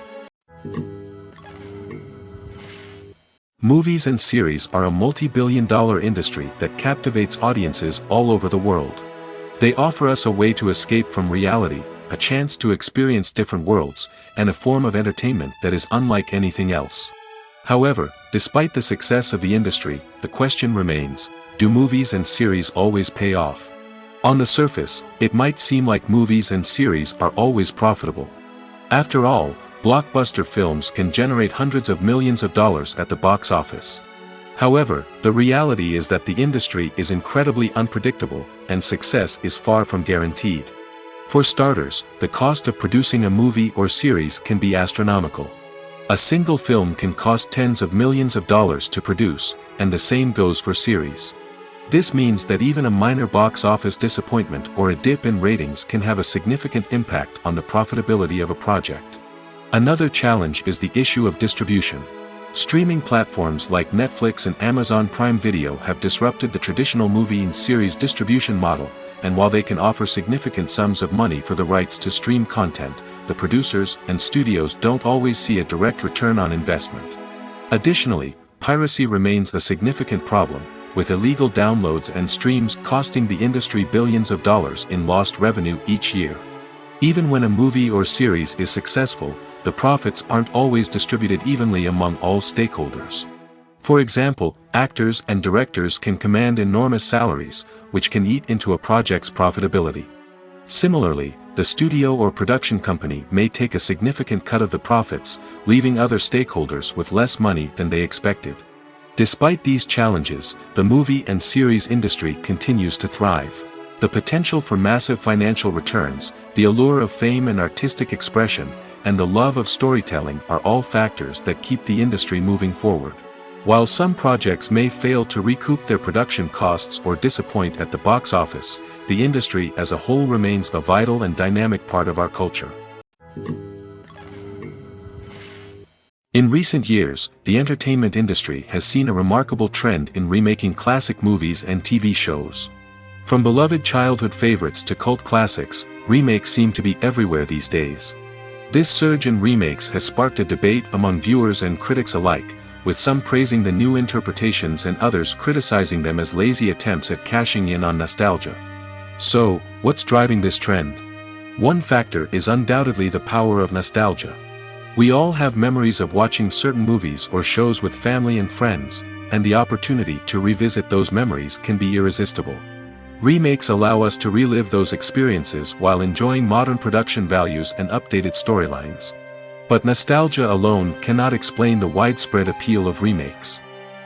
Movies and series are a multi-billion-dollar industry that captivates audiences all over the world. They offer us a way to escape from reality, a chance to experience different worlds, and a form of entertainment that is unlike anything else. However, despite the success of the industry, the question remains, do movies and series always pay off? On the surface, it might seem like movies and series are always profitable. After all, blockbuster films can generate hundreds of millions of dollars at the box office. However, the reality is that the industry is incredibly unpredictable, and success is far from guaranteed. For starters, the cost of producing a movie or series can be astronomical. A single film can cost tens of millions of dollars to produce, and the same goes for series. This means that even a minor box office disappointment or a dip in ratings can have a significant impact on the profitability of a project. Another challenge is the issue of distribution. Streaming platforms like Netflix and Amazon Prime Video have disrupted the traditional movie and series distribution model, and while they can offer significant sums of money for the rights to stream content, the producers and studios don't always see a direct return on investment. Additionally, piracy remains a significant problem, with illegal downloads and streams costing the industry billions of dollars in lost revenue each year. Even when a movie or series is successful, the profits aren't always distributed evenly among all stakeholders. For example, actors and directors can command enormous salaries, which can eat into a project's profitability. Similarly, the studio or production company may take a significant cut of the profits, leaving other stakeholders with less money than they expected. Despite these challenges, the movie and series industry continues to thrive. The potential for massive financial returns, the allure of fame and artistic expression, and the love of storytelling are all factors that keep the industry moving forward. While some projects may fail to recoup their production costs or disappoint at the box office, the industry as a whole remains a vital and dynamic part of our culture. In recent years, the entertainment industry has seen a remarkable trend in remaking classic movies and TV shows. From beloved childhood favorites to cult classics, remakes seem to be everywhere these days. This surge in remakes has sparked a debate among viewers and critics alike, with some praising the new interpretations and others criticizing them as lazy attempts at cashing in on nostalgia. So, what's driving this trend? One factor is undoubtedly the power of nostalgia. We all have memories of watching certain movies or shows with family and friends, and the opportunity to revisit those memories can be irresistible. Remakes allow us to relive those experiences while enjoying modern production values and updated storylines. But nostalgia alone cannot explain the widespread appeal of remakes.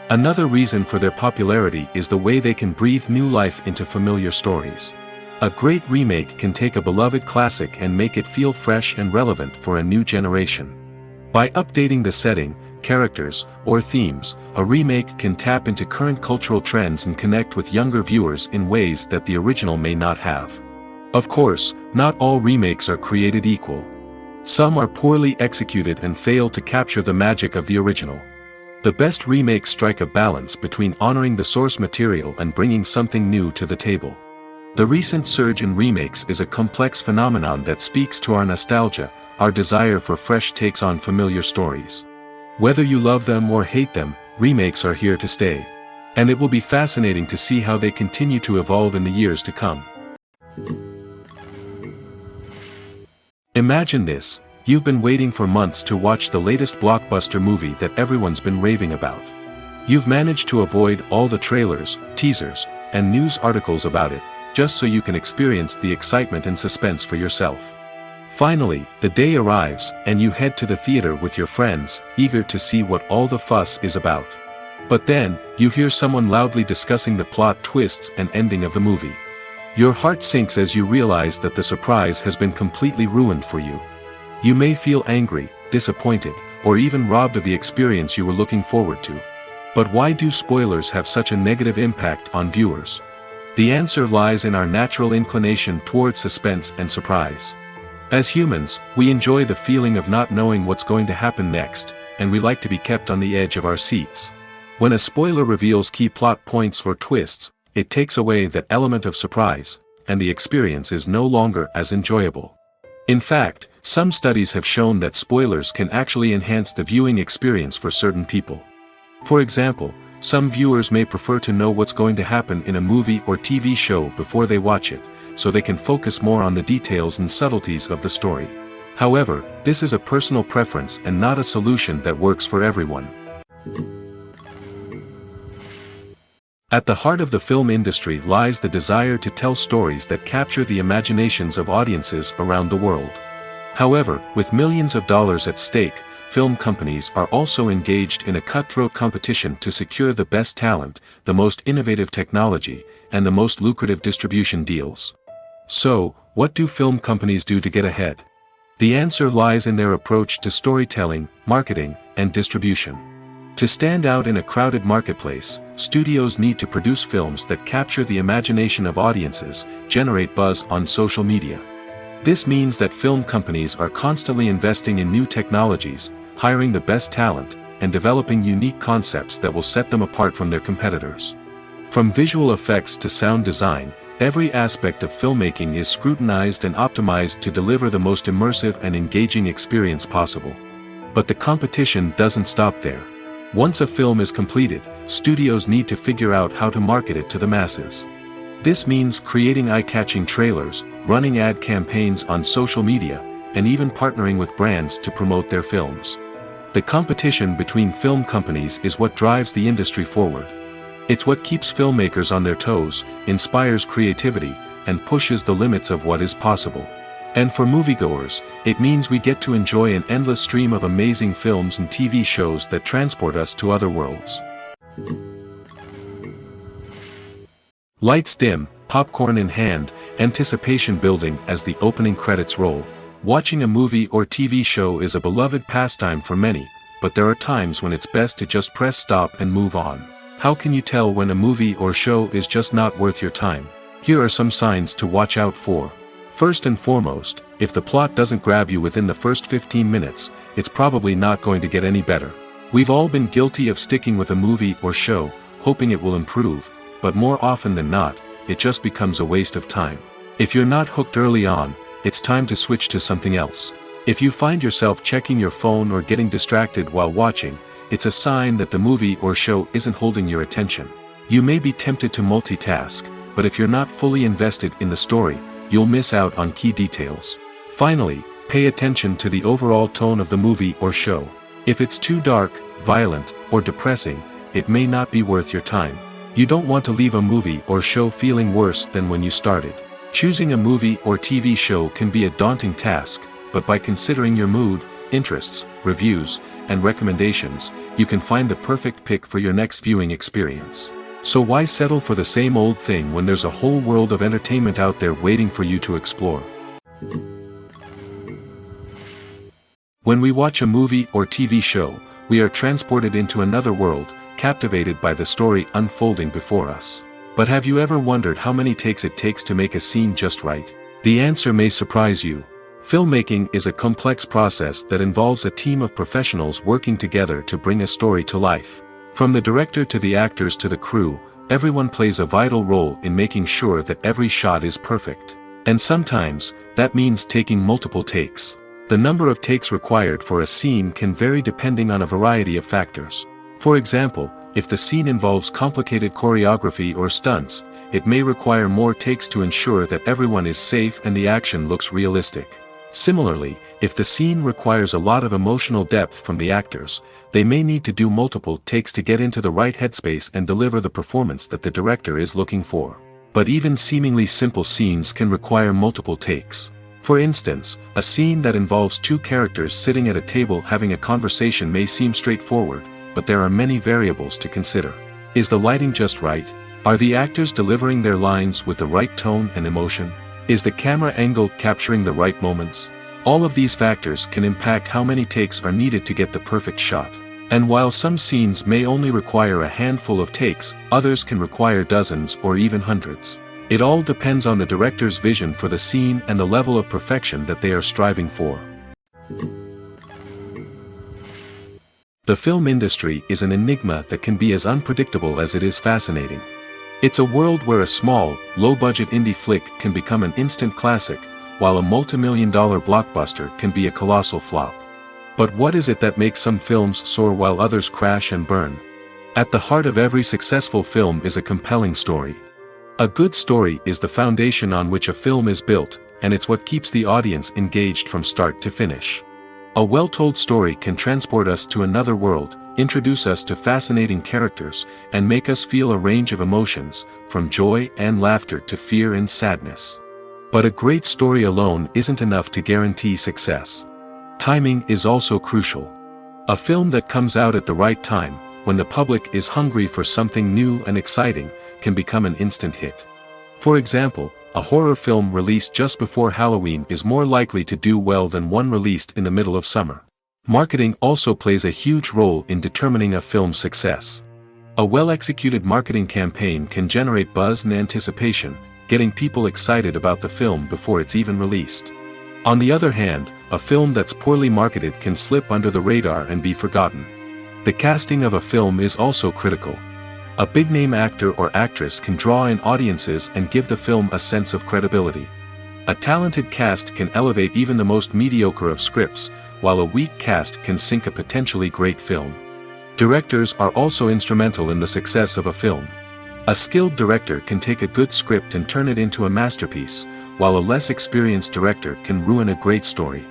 Another reason for their popularity is the way they can breathe new life into familiar stories. A great remake can take a beloved classic and make it feel fresh and relevant for a new generation. By updating the setting, characters, or themes, a remake can tap into current cultural trends and connect with younger viewers in ways that the original may not have. Of course, not all remakes are created equal. Some are poorly executed and fail to capture the magic of the original. The best remakes strike a balance between honoring the source material and bringing something new to the table. The recent surge in remakes is a complex phenomenon that speaks to our nostalgia, our desire for fresh takes on familiar stories. Whether you love them or hate them, remakes are here to stay. And it will be fascinating to see how they continue to evolve in the years to come. Imagine this: you've been waiting for months to watch the latest blockbuster movie that everyone's been raving about. You've managed to avoid all the trailers, teasers, and news articles about it, just so you can experience the excitement and suspense for yourself. Finally, the day arrives, and you head to the theater with your friends, eager to see what all the fuss is about. But then, you hear someone loudly discussing the plot twists and ending of the movie. Your heart sinks as you realize that the surprise has been completely ruined for you. You may feel angry, disappointed, or even robbed of the experience you were looking forward to. But why do spoilers have such a negative impact on viewers? The answer lies in our natural inclination toward suspense and surprise. As humans, we enjoy the feeling of not knowing what's going to happen next, and we like to be kept on the edge of our seats. When a spoiler reveals key plot points or twists, it takes away that element of surprise, and the experience is no longer as enjoyable. In fact, some studies have shown that spoilers can actually enhance the viewing experience for certain people. For example, some viewers may prefer to know what's going to happen in a movie or TV show before they watch it, so they can focus more on the details and subtleties of the story. However, this is a personal preference and not a solution that works for everyone. At the heart of the film industry lies the desire to tell stories that capture the imaginations of audiences around the world. However, with millions of dollars at stake, film companies are also engaged in a cutthroat competition to secure the best talent, the most innovative technology, and the most lucrative distribution deals. So, what do film companies do to get ahead? The answer lies in their approach to storytelling, marketing, and distribution. To stand out in a crowded marketplace, studios need to produce films that capture the imagination of audiences, generate buzz on social media. This means that film companies are constantly investing in new technologies, hiring the best talent, and developing unique concepts that will set them apart from their competitors. From visual effects to sound design, every aspect of filmmaking is scrutinized and optimized to deliver the most immersive and engaging experience possible. But the competition doesn't stop there. Once a film is completed, studios need to figure out how to market it to the masses. This means creating eye-catching trailers, running ad campaigns on social media, and even partnering with brands to promote their films. The competition between film companies is what drives the industry forward. It's what keeps filmmakers on their toes, inspires creativity, and pushes the limits of what is possible. And for moviegoers, it means we get to enjoy an endless stream of amazing films and TV shows that transport us to other worlds. Lights dim, popcorn in hand, anticipation building as the opening credits roll. Watching a movie or TV show is a beloved pastime for many, but there are times when it's best to just press stop and move on. How can you tell when a movie or show is just not worth your time? Here are some signs to watch out for. First and foremost, if the plot doesn't grab you within the first 15 minutes, it's probably not going to get any better. We've all been guilty of sticking with a movie or show, hoping it will improve, but more often than not, it just becomes a waste of time. If you're not hooked early on, it's time to switch to something else. If you find yourself checking your phone or getting distracted while watching, it's a sign that the movie or show isn't holding your attention. You may be tempted to multitask, but if you're not fully invested in the story, you'll miss out on key details. Finally, pay attention to the overall tone of the movie or show. If it's too dark, violent, or depressing, it may not be worth your time. You don't want to leave a movie or show feeling worse than when you started. Choosing a movie or TV show can be a daunting task, but by considering your mood, interests, reviews, and recommendations, you can find the perfect pick for your next viewing experience. So why settle for the same old thing when there's a whole world of entertainment out there waiting for you to explore? When we watch a movie or TV show, we are transported into another world, captivated by the story unfolding before us. But have you ever wondered how many takes it takes to make a scene just right? The answer may surprise you. Filmmaking is a complex process that involves a team of professionals working together to bring a story to life. From the director to the actors to the crew, everyone plays a vital role in making sure that every shot is perfect. And sometimes, that means taking multiple takes. The number of takes required for a scene can vary depending on a variety of factors. For example, if the scene involves complicated choreography or stunts, it may require more takes to ensure that everyone is safe and the action looks realistic. Similarly, if the scene requires a lot of emotional depth from the actors, they may need to do multiple takes to get into the right headspace and deliver the performance that the director is looking for. But even seemingly simple scenes can require multiple takes. For instance, a scene that involves two characters sitting at a table having a conversation may seem straightforward, but there are many variables to consider. Is the lighting just right? Are the actors delivering their lines with the right tone and emotion? Is the camera angle capturing the right moments? All of these factors can impact how many takes are needed to get the perfect shot. And while some scenes may only require a handful of takes, others can require dozens or even hundreds. It all depends on the director's vision for the scene and the level of perfection that they are striving for. The film industry is an enigma that can be as unpredictable as it is fascinating. It's a world where a small, low-budget indie flick can become an instant classic, while a multi-million-dollar blockbuster can be a colossal flop. But what is it that makes some films soar while others crash and burn? At the heart of every successful film is a compelling story. A good story is the foundation on which a film is built, and it's what keeps the audience engaged from start to finish. A well-told story can transport us to another world, introduce us to fascinating characters, and make us feel a range of emotions, from joy and laughter to fear and sadness. But a great story alone isn't enough to guarantee success. Timing is also crucial. A film that comes out at the right time, when the public is hungry for something new and exciting, can become an instant hit. For example, a horror film released just before Halloween is more likely to do well than one released in the middle of summer. Marketing also plays a huge role in determining a film's success. A well-executed marketing campaign can generate buzz and anticipation, getting people excited about the film before it's even released. On the other hand, a film that's poorly marketed can slip under the radar and be forgotten. The casting of a film is also critical. A big-name actor or actress can draw in audiences and give the film a sense of credibility. A talented cast can elevate even the most mediocre of scripts, while a weak cast can sink a potentially great film. Directors are also instrumental in the success of a film. A skilled director can take a good script and turn it into a masterpiece, while a less experienced director can ruin a great story.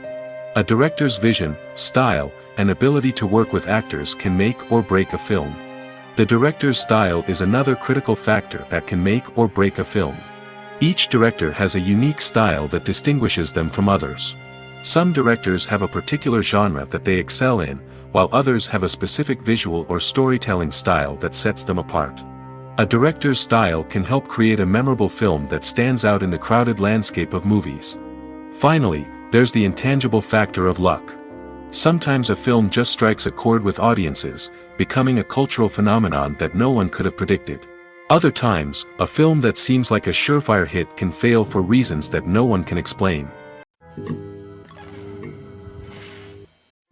A director's vision, style, and ability to work with actors can make or break a film. The director's style is another critical factor that can make or break a film. Each director has a unique style that distinguishes them from others. Some directors have a particular genre that they excel in, while others have a specific visual or storytelling style that sets them apart. A director's style can help create a memorable film that stands out in the crowded landscape of movies. Finally, there's the intangible factor of luck. Sometimes a film just strikes a chord with audiences, becoming a cultural phenomenon that no one could have predicted. Other times, a film that seems like a surefire hit can fail for reasons that no one can explain.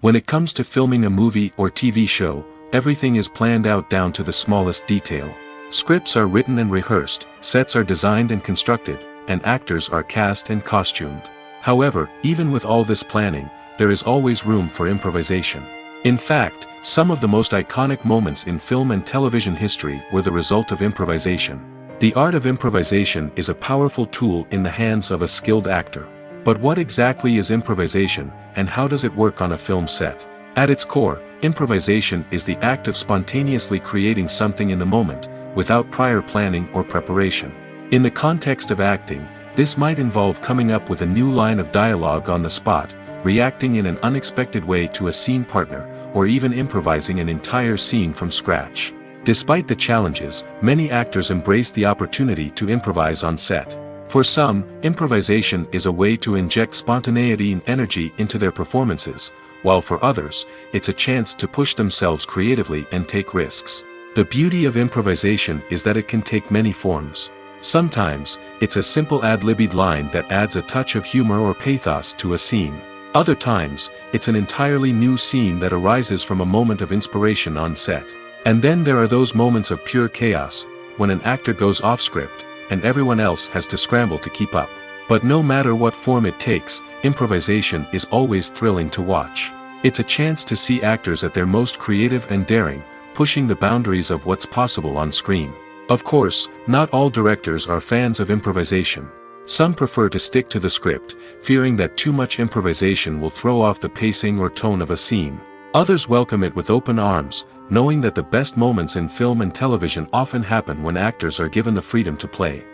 When it comes to filming a movie or TV show, everything is planned out down to the smallest detail. Scripts are written and rehearsed, sets are designed and constructed, and actors are cast and costumed. However, even with all this planning, there is always room for improvisation. In fact, some of the most iconic moments in film and television history were the result of improvisation. The art of improvisation is a powerful tool in the hands of a skilled actor. But what exactly is improvisation, and how does it work on a film set? At its core, improvisation is the act of spontaneously creating something in the moment, without prior planning or preparation. In the context of acting, this might involve coming up with a new line of dialogue on the spot, reacting in an unexpected way to a scene partner, or even improvising an entire scene from scratch. Despite the challenges, many actors embrace the opportunity to improvise on set. For some, improvisation is a way to inject spontaneity and energy into their performances, while for others, it's a chance to push themselves creatively and take risks. The beauty of improvisation is that it can take many forms. Sometimes, it's a simple ad-libbed line that adds a touch of humor or pathos to a scene. Other times, it's an entirely new scene that arises from a moment of inspiration on set. And then there are those moments of pure chaos, when an actor goes off script, and everyone else has to scramble to keep up. But no matter what form it takes, improvisation is always thrilling to watch. It's a chance to see actors at their most creative and daring, pushing the boundaries of what's possible on screen. Of course, not all directors are fans of improvisation. Some prefer to stick to the script, fearing that too much improvisation will throw off the pacing or tone of a scene. Others welcome it with open arms, knowing that the best moments in film and television often happen when actors are given the freedom to play.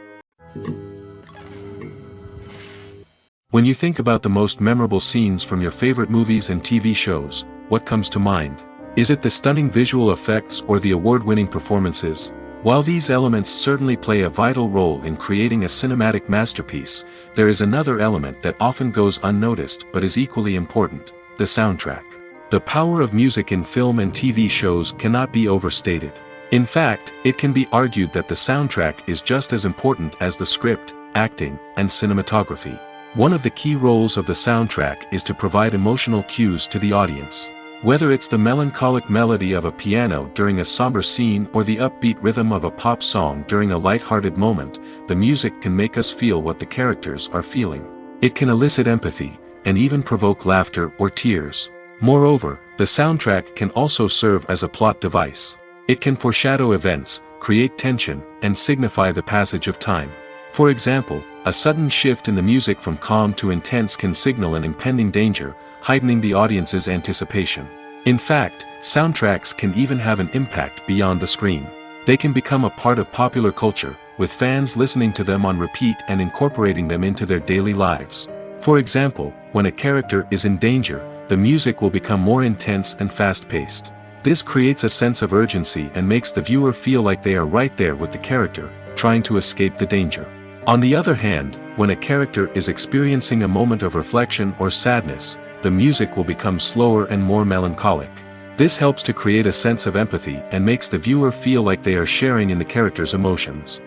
When you think about the most memorable scenes from your favorite movies and TV shows, what comes to mind? Is it the stunning visual effects or the award-winning performances? While these elements certainly play a vital role in creating a cinematic masterpiece, there is another element that often goes unnoticed but is equally important: the soundtrack. The power of music in film and TV shows cannot be overstated. In fact, it can be argued that the soundtrack is just as important as the script, acting, and cinematography. One of the key roles of the soundtrack is to provide emotional cues to the audience. Whether it's the melancholic melody of a piano during a somber scene or the upbeat rhythm of a pop song during a light-hearted moment, the music can make us feel what the characters are feeling. It can elicit empathy, and even provoke laughter or tears. Moreover, the soundtrack can also serve as a plot device. It can foreshadow events, create tension, and signify the passage of time. For example, a sudden shift in the music from calm to intense can signal an impending danger, heightening the audience's anticipation. In fact, soundtracks can even have an impact beyond the screen. They can become a part of popular culture, with fans listening to them on repeat and incorporating them into their daily lives. For example, when a character is in danger, the music will become more intense and fast-paced. This creates a sense of urgency and makes the viewer feel like they are right there with the character, trying to escape the danger. On the other hand, when a character is experiencing a moment of reflection or sadness, the music will become slower and more melancholic. This helps to create a sense of empathy and makes the viewer feel like they are sharing in the character's emotions.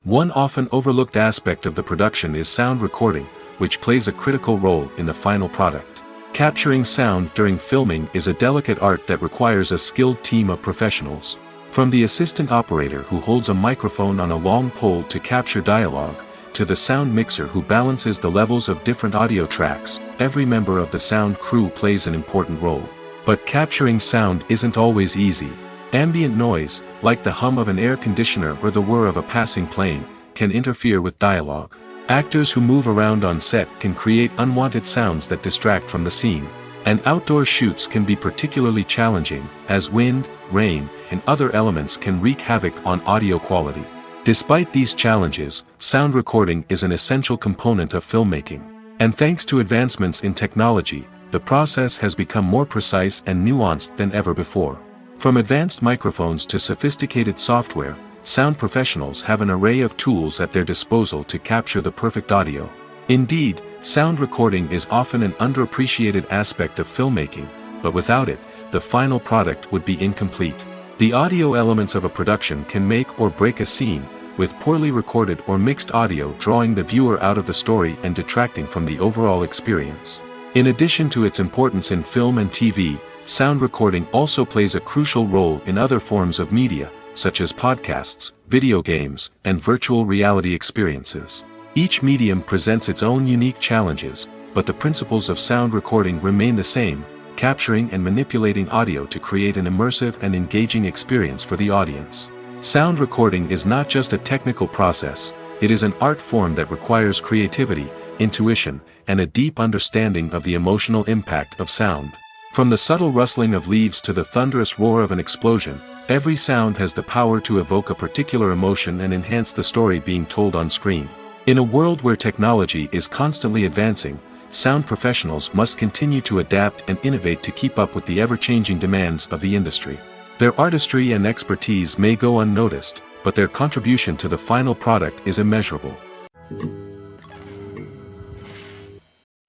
One often overlooked aspect of the production is sound recording, which plays a critical role in the final product. Capturing sound during filming is a delicate art that requires a skilled team of professionals. From the assistant operator who holds a microphone on a long pole to capture dialogue, to the sound mixer who balances the levels of different audio tracks, every member of the sound crew plays an important role. But capturing sound isn't always easy. Ambient noise, like the hum of an air conditioner or the whir of a passing plane, can interfere with dialogue. Actors who move around on set can create unwanted sounds that distract from the scene. And outdoor shoots can be particularly challenging, as wind, rain, and other elements can wreak havoc on audio quality. Despite these challenges, sound recording is an essential component of filmmaking. And thanks to advancements in technology, the process has become more precise and nuanced than ever before. From advanced microphones to sophisticated software, sound professionals have an array of tools at their disposal to capture the perfect audio. Indeed, sound recording is often an underappreciated aspect of filmmaking, but without it, the final product would be incomplete. The audio elements of a production can make or break a scene, with poorly recorded or mixed audio drawing the viewer out of the story and detracting from the overall experience. In addition to its importance in film and TV, sound recording also plays a crucial role in other forms of media, such as podcasts, video games, and virtual reality experiences. Each medium presents its own unique challenges, but the principles of sound recording remain the same: capturing and manipulating audio to create an immersive and engaging experience for the audience. Sound recording is not just a technical process, it is an art form that requires creativity, intuition, and a deep understanding of the emotional impact of sound. From the subtle rustling of leaves to the thunderous roar of an explosion, every sound has the power to evoke a particular emotion and enhance the story being told on screen. In a world where technology is constantly advancing, sound professionals must continue to adapt and innovate to keep up with the ever-changing demands of the industry. Their artistry and expertise may go unnoticed, but their contribution to the final product is immeasurable.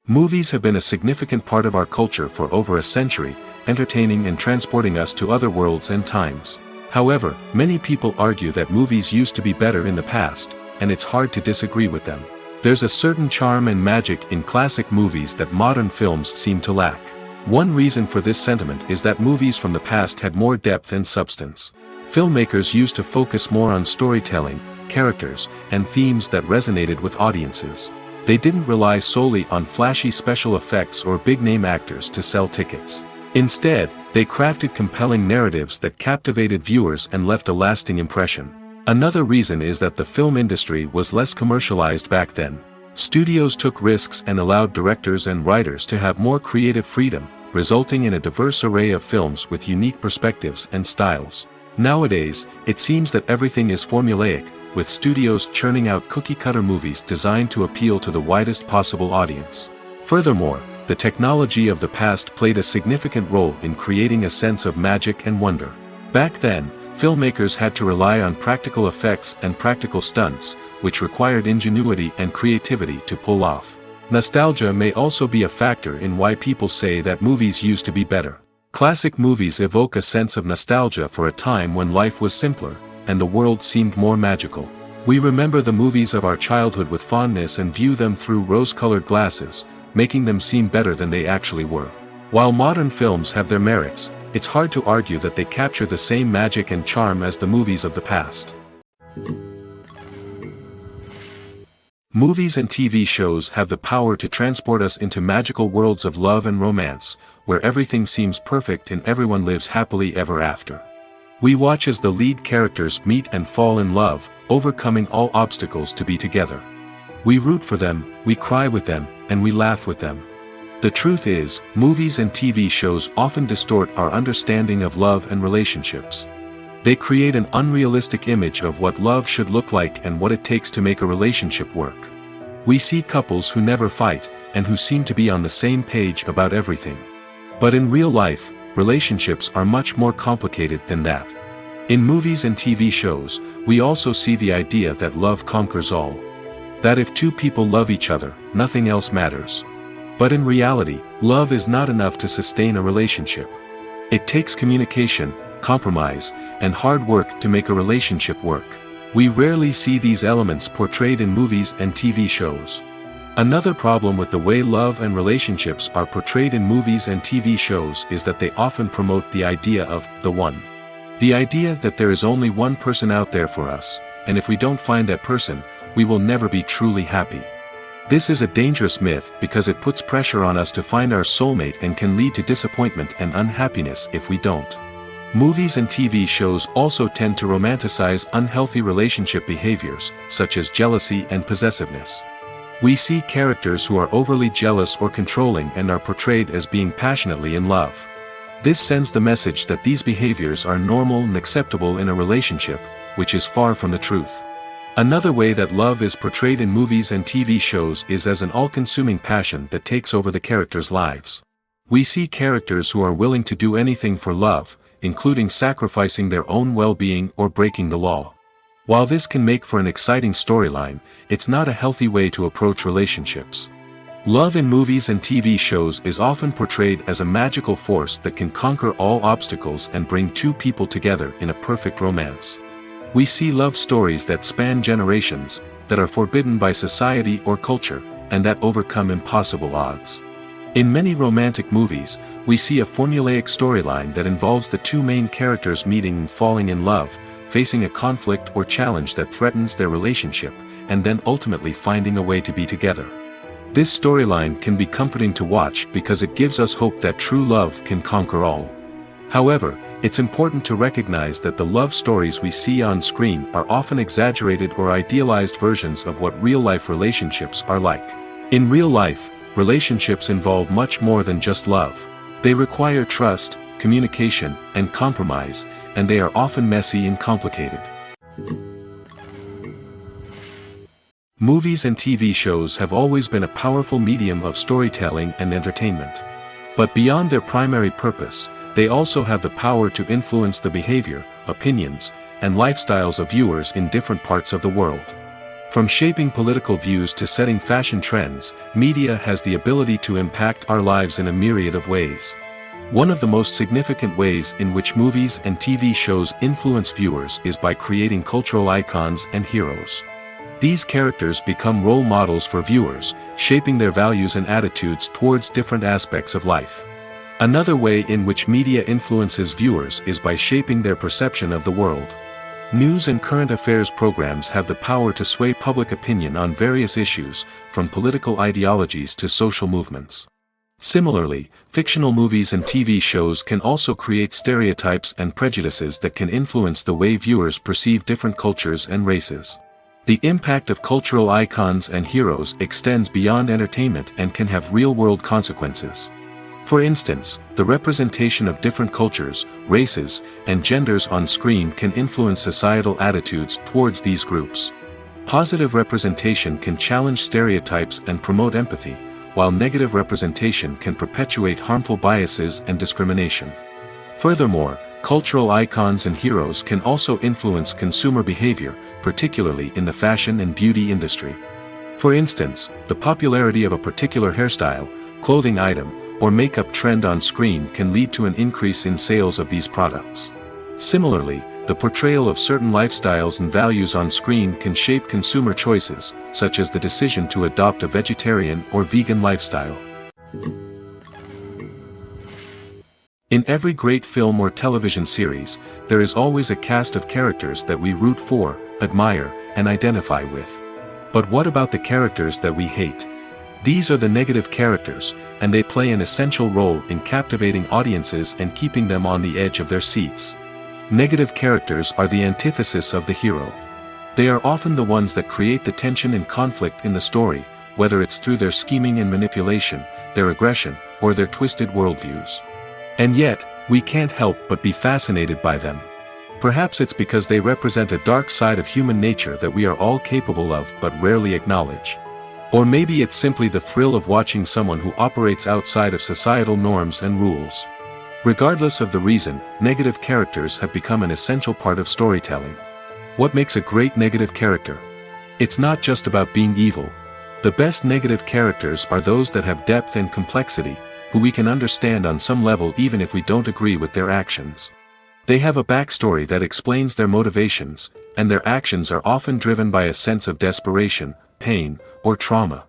Movies have been a significant part of our culture for over a century, entertaining and transporting us to other worlds and times. However, many people argue that movies used to be better in the past, and it's hard to disagree with them. There's a certain charm and magic in classic movies that modern films seem to lack. One reason for this sentiment is that movies from the past had more depth and substance. Filmmakers used to focus more on storytelling, characters, and themes that resonated with audiences. They didn't rely solely on flashy special effects or big-name actors to sell tickets. Instead, they crafted compelling narratives that captivated viewers and left a lasting impression. Another reason is that the film industry was less commercialized back then. Studios took risks and allowed directors and writers to have more creative freedom, resulting in a diverse array of films with unique perspectives and styles. Nowadays, it seems that everything is formulaic, with studios churning out cookie-cutter movies designed to appeal to the widest possible audience. Furthermore, the technology of the past played a significant role in creating a sense of magic and wonder. Back then, filmmakers had to rely on practical effects and practical stunts, which required ingenuity and creativity to pull off. Nostalgia may also be a factor in why people say that movies used to be better. Classic movies evoke a sense of nostalgia for a time when life was simpler, and the world seemed more magical. We remember the movies of our childhood with fondness and view them through rose-colored glasses, making them seem better than they actually were. While modern films have their merits, it's hard to argue that they capture the same magic and charm as the movies of the past. Movies and TV shows have the power to transport us into magical worlds of love and romance, where everything seems perfect and everyone lives happily ever after. We watch as the lead characters meet and fall in love, overcoming all obstacles to be together. We root for them, we cry with them, and we laugh with them. The truth is, movies and TV shows often distort our understanding of love and relationships. They create an unrealistic image of what love should look like and what it takes to make a relationship work. We see couples who never fight, and who seem to be on the same page about everything. But in real life, relationships are much more complicated than that. In movies and TV shows, we also see the idea that love conquers all. That if two people love each other, nothing else matters. But in reality, love is not enough to sustain a relationship. It takes communication, compromise, and hard work to make a relationship work. We rarely see these elements portrayed in movies and TV shows. Another problem with the way love and relationships are portrayed in movies and TV shows is that they often promote the idea of the one. The idea that there is only one person out there for us, and if we don't find that person, we will never be truly happy. This is a dangerous myth because it puts pressure on us to find our soulmate and can lead to disappointment and unhappiness if we don't. Movies and TV shows also tend to romanticize unhealthy relationship behaviors, such as jealousy and possessiveness. We see characters who are overly jealous or controlling and are portrayed as being passionately in love. This sends the message that these behaviors are normal and acceptable in a relationship, which is far from the truth. Another way that love is portrayed in movies and TV shows is as an all-consuming passion that takes over the characters' lives. We see characters who are willing to do anything for love, including sacrificing their own well-being or breaking the law. While this can make for an exciting storyline, it's not a healthy way to approach relationships. Love in movies and TV shows is often portrayed as a magical force that can conquer all obstacles and bring two people together in a perfect romance. We see love stories that span generations, that are forbidden by society or culture, and that overcome impossible odds. In many romantic movies, we see a formulaic storyline that involves the two main characters meeting and falling in love, facing a conflict or challenge that threatens their relationship, and then ultimately finding a way to be together. This storyline can be comforting to watch because it gives us hope that true love can conquer all. However, it's important to recognize that the love stories we see on screen are often exaggerated or idealized versions of what real-life relationships are like. In real life, relationships involve much more than just love. They require trust, communication, and compromise, and they are often messy and complicated. Movies and TV shows have always been a powerful medium of storytelling and entertainment. But beyond their primary purpose, they also have the power to influence the behavior, opinions, and lifestyles of viewers in different parts of the world. From shaping political views to setting fashion trends, media has the ability to impact our lives in a myriad of ways. One of the most significant ways in which movies and TV shows influence viewers is by creating cultural icons and heroes. These characters become role models for viewers, shaping their values and attitudes towards different aspects of life. Another way in which media influences viewers is by shaping their perception of the world. News and current affairs programs have the power to sway public opinion on various issues, from political ideologies to social movements. Similarly, fictional movies and TV shows can also create stereotypes and prejudices that can influence the way viewers perceive different cultures and races. The impact of cultural icons and heroes extends beyond entertainment and can have real-world consequences. For instance, the representation of different cultures, races, and genders on screen can influence societal attitudes towards these groups. Positive representation can challenge stereotypes and promote empathy, while negative representation can perpetuate harmful biases and discrimination. Furthermore, cultural icons and heroes can also influence consumer behavior, particularly in the fashion and beauty industry. For instance, the popularity of a particular hairstyle, clothing item, or makeup trend on screen can lead to an increase in sales of these products. Similarly, the portrayal of certain lifestyles and values on screen can shape consumer choices, such as the decision to adopt a vegetarian or vegan lifestyle. In every great film or television series, there is always a cast of characters that we root for, admire, and identify with. But what about the characters that we hate? These are the negative characters, and they play an essential role in captivating audiences and keeping them on the edge of their seats. Negative characters are the antithesis of the hero. They are often the ones that create the tension and conflict in the story, whether it's through their scheming and manipulation, their aggression, or their twisted worldviews. And yet, we can't help but be fascinated by them. Perhaps it's because they represent a dark side of human nature that we are all capable of but rarely acknowledge. Or maybe it's simply the thrill of watching someone who operates outside of societal norms and rules. Regardless of the reason, negative characters have become an essential part of storytelling. What makes a great negative character? It's not just about being evil. The best negative characters are those that have depth and complexity, who we can understand on some level even if we don't agree with their actions. They have a backstory that explains their motivations, and their actions are often driven by a sense of desperation, pain, or trauma.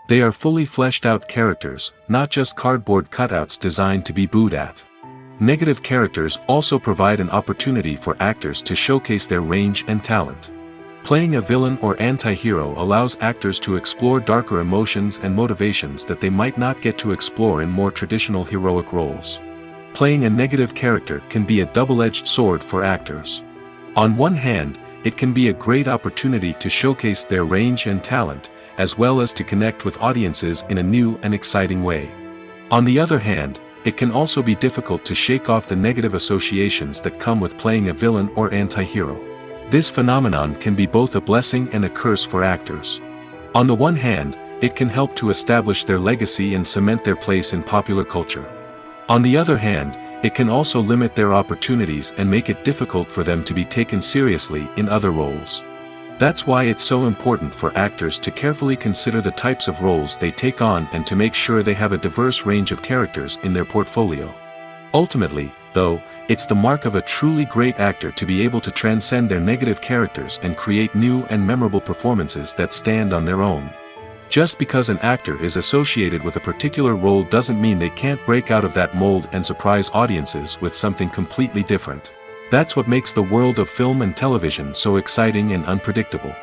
They are fully fleshed out characters, not just cardboard cutouts designed to be booed at. Negative characters also provide an opportunity for actors to showcase their range and talent. Playing a villain or anti-hero allows actors to explore darker emotions and motivations that they might not get to explore in more traditional heroic roles. Playing a negative character can be a double-edged sword for actors. On one hand, it can be a great opportunity to showcase their range and talent, as well as to connect with audiences in a new and exciting way. On the other hand, it can also be difficult to shake off the negative associations that come with playing a villain or anti-hero. This phenomenon can be both a blessing and a curse for actors. On the one hand, it can help to establish their legacy and cement their place in popular culture. On the other hand, it can also limit their opportunities and make it difficult for them to be taken seriously in other roles. That's why it's so important for actors to carefully consider the types of roles they take on and to make sure they have a diverse range of characters in their portfolio. Ultimately, though, it's the mark of a truly great actor to be able to transcend their negative characters and create new and memorable performances that stand on their own. Just because an actor is associated with a particular role doesn't mean they can't break out of that mold and surprise audiences with something completely different. That's what makes the world of film and television so exciting and unpredictable.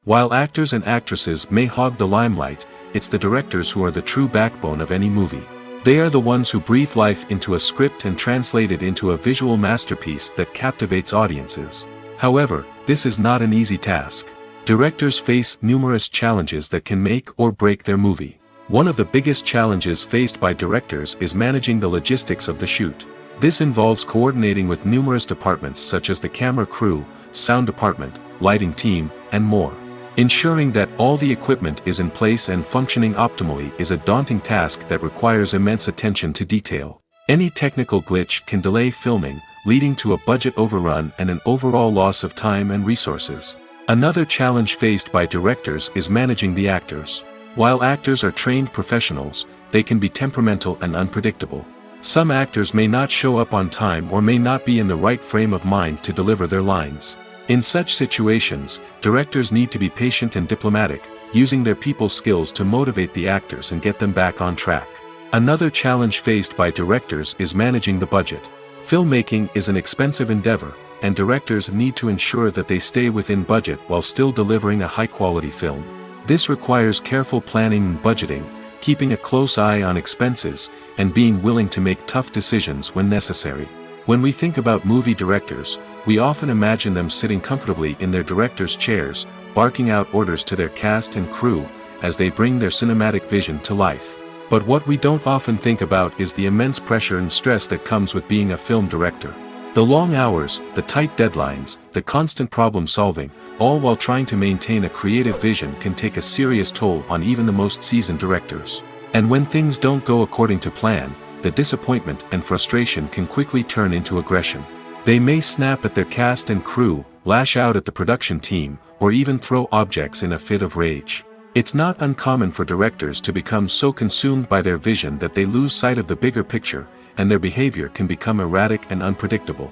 While actors and actresses may hog the limelight, it's the directors who are the true backbone of any movie. They are the ones who breathe life into a script and translate it into a visual masterpiece that captivates audiences. However, this is not an easy task. Directors face numerous challenges that can make or break their movie. One of the biggest challenges faced by directors is managing the logistics of the shoot. This involves coordinating with numerous departments such as the camera crew, sound department, lighting team, and more. Ensuring that all the equipment is in place and functioning optimally is a daunting task that requires immense attention to detail. Any technical glitch can delay filming, leading to a budget overrun and an overall loss of time and resources. Another challenge faced by directors is managing the actors. While actors are trained professionals, they can be temperamental and unpredictable. Some actors may not show up on time or may not be in the right frame of mind to deliver their lines. In such situations, directors need to be patient and diplomatic, using their people skills to motivate the actors and get them back on track. Another challenge faced by directors is managing the budget. Filmmaking is an expensive endeavor, and directors need to ensure that they stay within budget while still delivering a high-quality film. This requires careful planning and budgeting, keeping a close eye on expenses, and being willing to make tough decisions when necessary. When we think about movie directors, we often imagine them sitting comfortably in their director's chairs, barking out orders to their cast and crew, as they bring their cinematic vision to life. But what we don't often think about is the immense pressure and stress that comes with being a film director. The long hours, the tight deadlines, the constant problem solving, all while trying to maintain a creative vision can take a serious toll on even the most seasoned directors. And when things don't go according to plan, the disappointment and frustration can quickly turn into aggression. They may snap at their cast and crew, lash out at the production team, or even throw objects in a fit of rage. It's not uncommon for directors to become so consumed by their vision that they lose sight of the bigger picture, and their behavior can become erratic and unpredictable.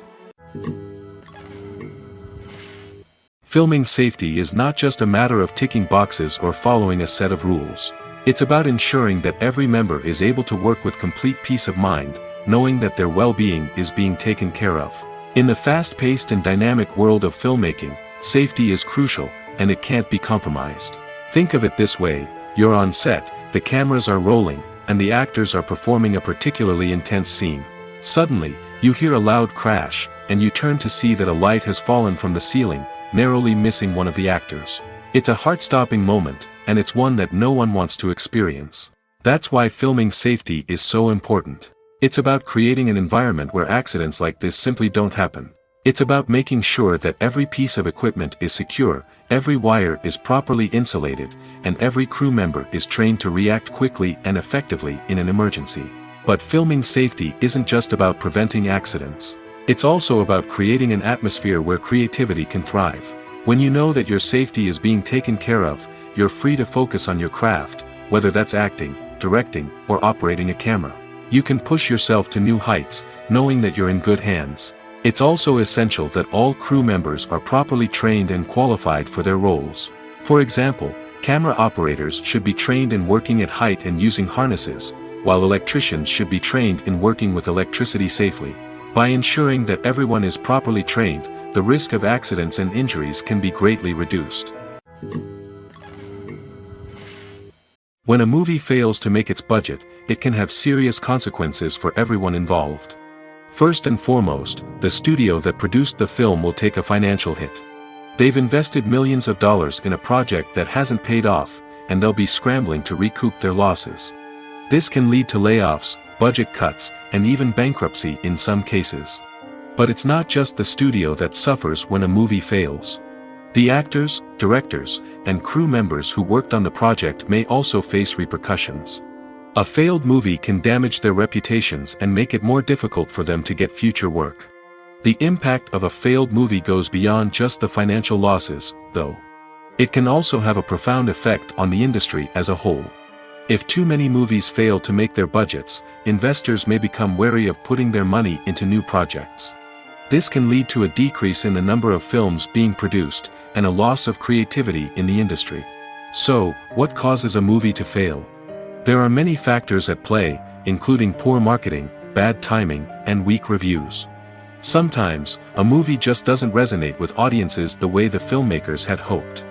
Filming safety is not just a matter of ticking boxes or following a set of rules. It's about ensuring that every member is able to work with complete peace of mind, knowing that their well-being is being taken care of. In the fast-paced and dynamic world of filmmaking, safety is crucial, and it can't be compromised. Think of it this way: you're on set, the cameras are rolling, and the actors are performing a particularly intense scene. Suddenly, you hear a loud crash, and you turn to see that a light has fallen from the ceiling, narrowly missing one of the actors. It's a heart-stopping moment, and it's one that no one wants to experience. That's why filming safety is so important. It's about creating an environment where accidents like this simply don't happen. It's about making sure that every piece of equipment is secure, every wire is properly insulated, and every crew member is trained to react quickly and effectively in an emergency. But filming safety isn't just about preventing accidents. It's also about creating an atmosphere where creativity can thrive. When you know that your safety is being taken care of, you're free to focus on your craft, whether that's acting, directing, or operating a camera. You can push yourself to new heights, knowing that you're in good hands. It's also essential that all crew members are properly trained and qualified for their roles. For example, camera operators should be trained in working at height and using harnesses, while electricians should be trained in working with electricity safely. By ensuring that everyone is properly trained, the risk of accidents and injuries can be greatly reduced. When a movie fails to make its budget, it can have serious consequences for everyone involved. First and foremost, the studio that produced the film will take a financial hit. They've invested millions of dollars in a project that hasn't paid off, and they'll be scrambling to recoup their losses. This can lead to layoffs, budget cuts, and even bankruptcy in some cases. But it's not just the studio that suffers when a movie fails. The actors, directors, and crew members who worked on the project may also face repercussions. A failed movie can damage their reputations and make it more difficult for them to get future work. The impact of a failed movie goes beyond just the financial losses, though. It can also have a profound effect on the industry as a whole. If too many movies fail to make their budgets, investors may become wary of putting their money into new projects. This can lead to a decrease in the number of films being produced, and a loss of creativity in the industry. So, what causes a movie to fail? There are many factors at play, including poor marketing, bad timing, and weak reviews. Sometimes, a movie just doesn't resonate with audiences the way the filmmakers had hoped.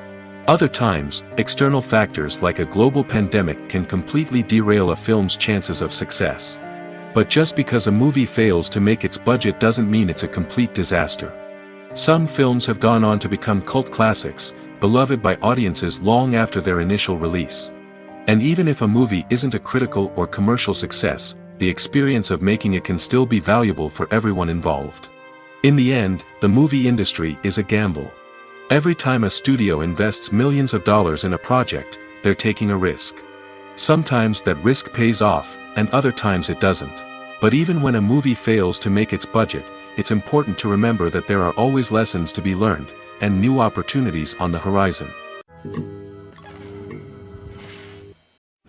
Other times, external factors like a global pandemic can completely derail a film's chances of success. But just because a movie fails to make its budget doesn't mean it's a complete disaster. Some films have gone on to become cult classics, beloved by audiences long after their initial release. And even if a movie isn't a critical or commercial success, the experience of making it can still be valuable for everyone involved. In the end, the movie industry is a gamble. Every time a studio invests millions of dollars in a project, they're taking a risk. Sometimes that risk pays off, and other times it doesn't. But even when a movie fails to make its budget, it's important to remember that there are always lessons to be learned, and new opportunities on the horizon.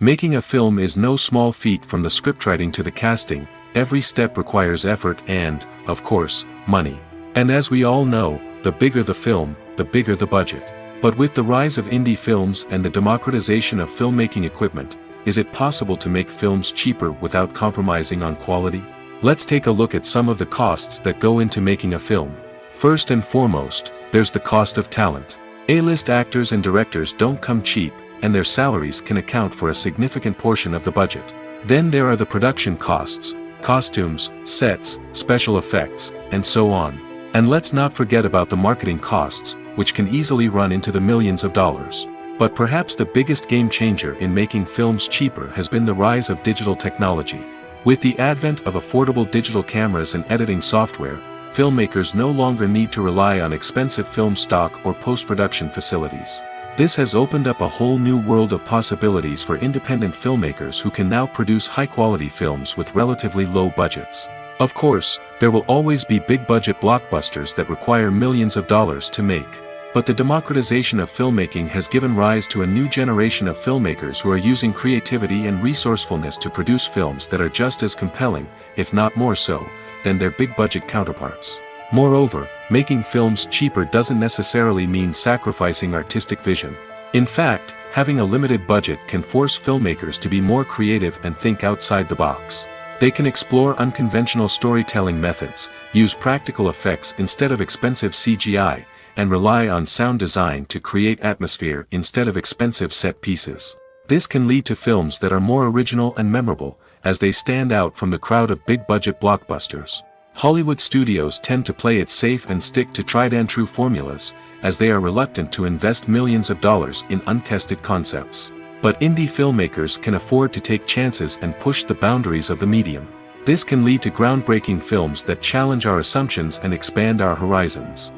Making a film is no small feat. From the scriptwriting to the casting, every step requires effort and, of course, money. And as we all know, the bigger the film, the bigger the budget. But with the rise of indie films and the democratization of filmmaking equipment, is it possible to make films cheaper without compromising on quality? Let's take a look at some of the costs that go into making a film. First and foremost, there's the cost of talent. A-list actors and directors don't come cheap, and their salaries can account for a significant portion of the budget. Then there are the production costs, costumes, sets, special effects, and so on. And let's not forget about the marketing costs, which can easily run into the millions of dollars. But perhaps the biggest game changer in making films cheaper has been the rise of digital technology. With the advent of affordable digital cameras and editing software, filmmakers no longer need to rely on expensive film stock or post-production facilities. This has opened up a whole new world of possibilities for independent filmmakers who can now produce high-quality films with relatively low budgets. Of course, there will always be big-budget blockbusters that require millions of dollars to make. But the democratization of filmmaking has given rise to a new generation of filmmakers who are using creativity and resourcefulness to produce films that are just as compelling, if not more so, than their big-budget counterparts. Moreover, making films cheaper doesn't necessarily mean sacrificing artistic vision. In fact, having a limited budget can force filmmakers to be more creative and think outside the box. They can explore unconventional storytelling methods, use practical effects instead of expensive CGI, and rely on sound design to create atmosphere instead of expensive set pieces. This can lead to films that are more original and memorable, as they stand out from the crowd of big-budget blockbusters. Hollywood studios tend to play it safe and stick to tried-and-true formulas, as they are reluctant to invest millions of dollars in untested concepts. But indie filmmakers can afford to take chances and push the boundaries of the medium. This can lead to groundbreaking films that challenge our assumptions and expand our horizons.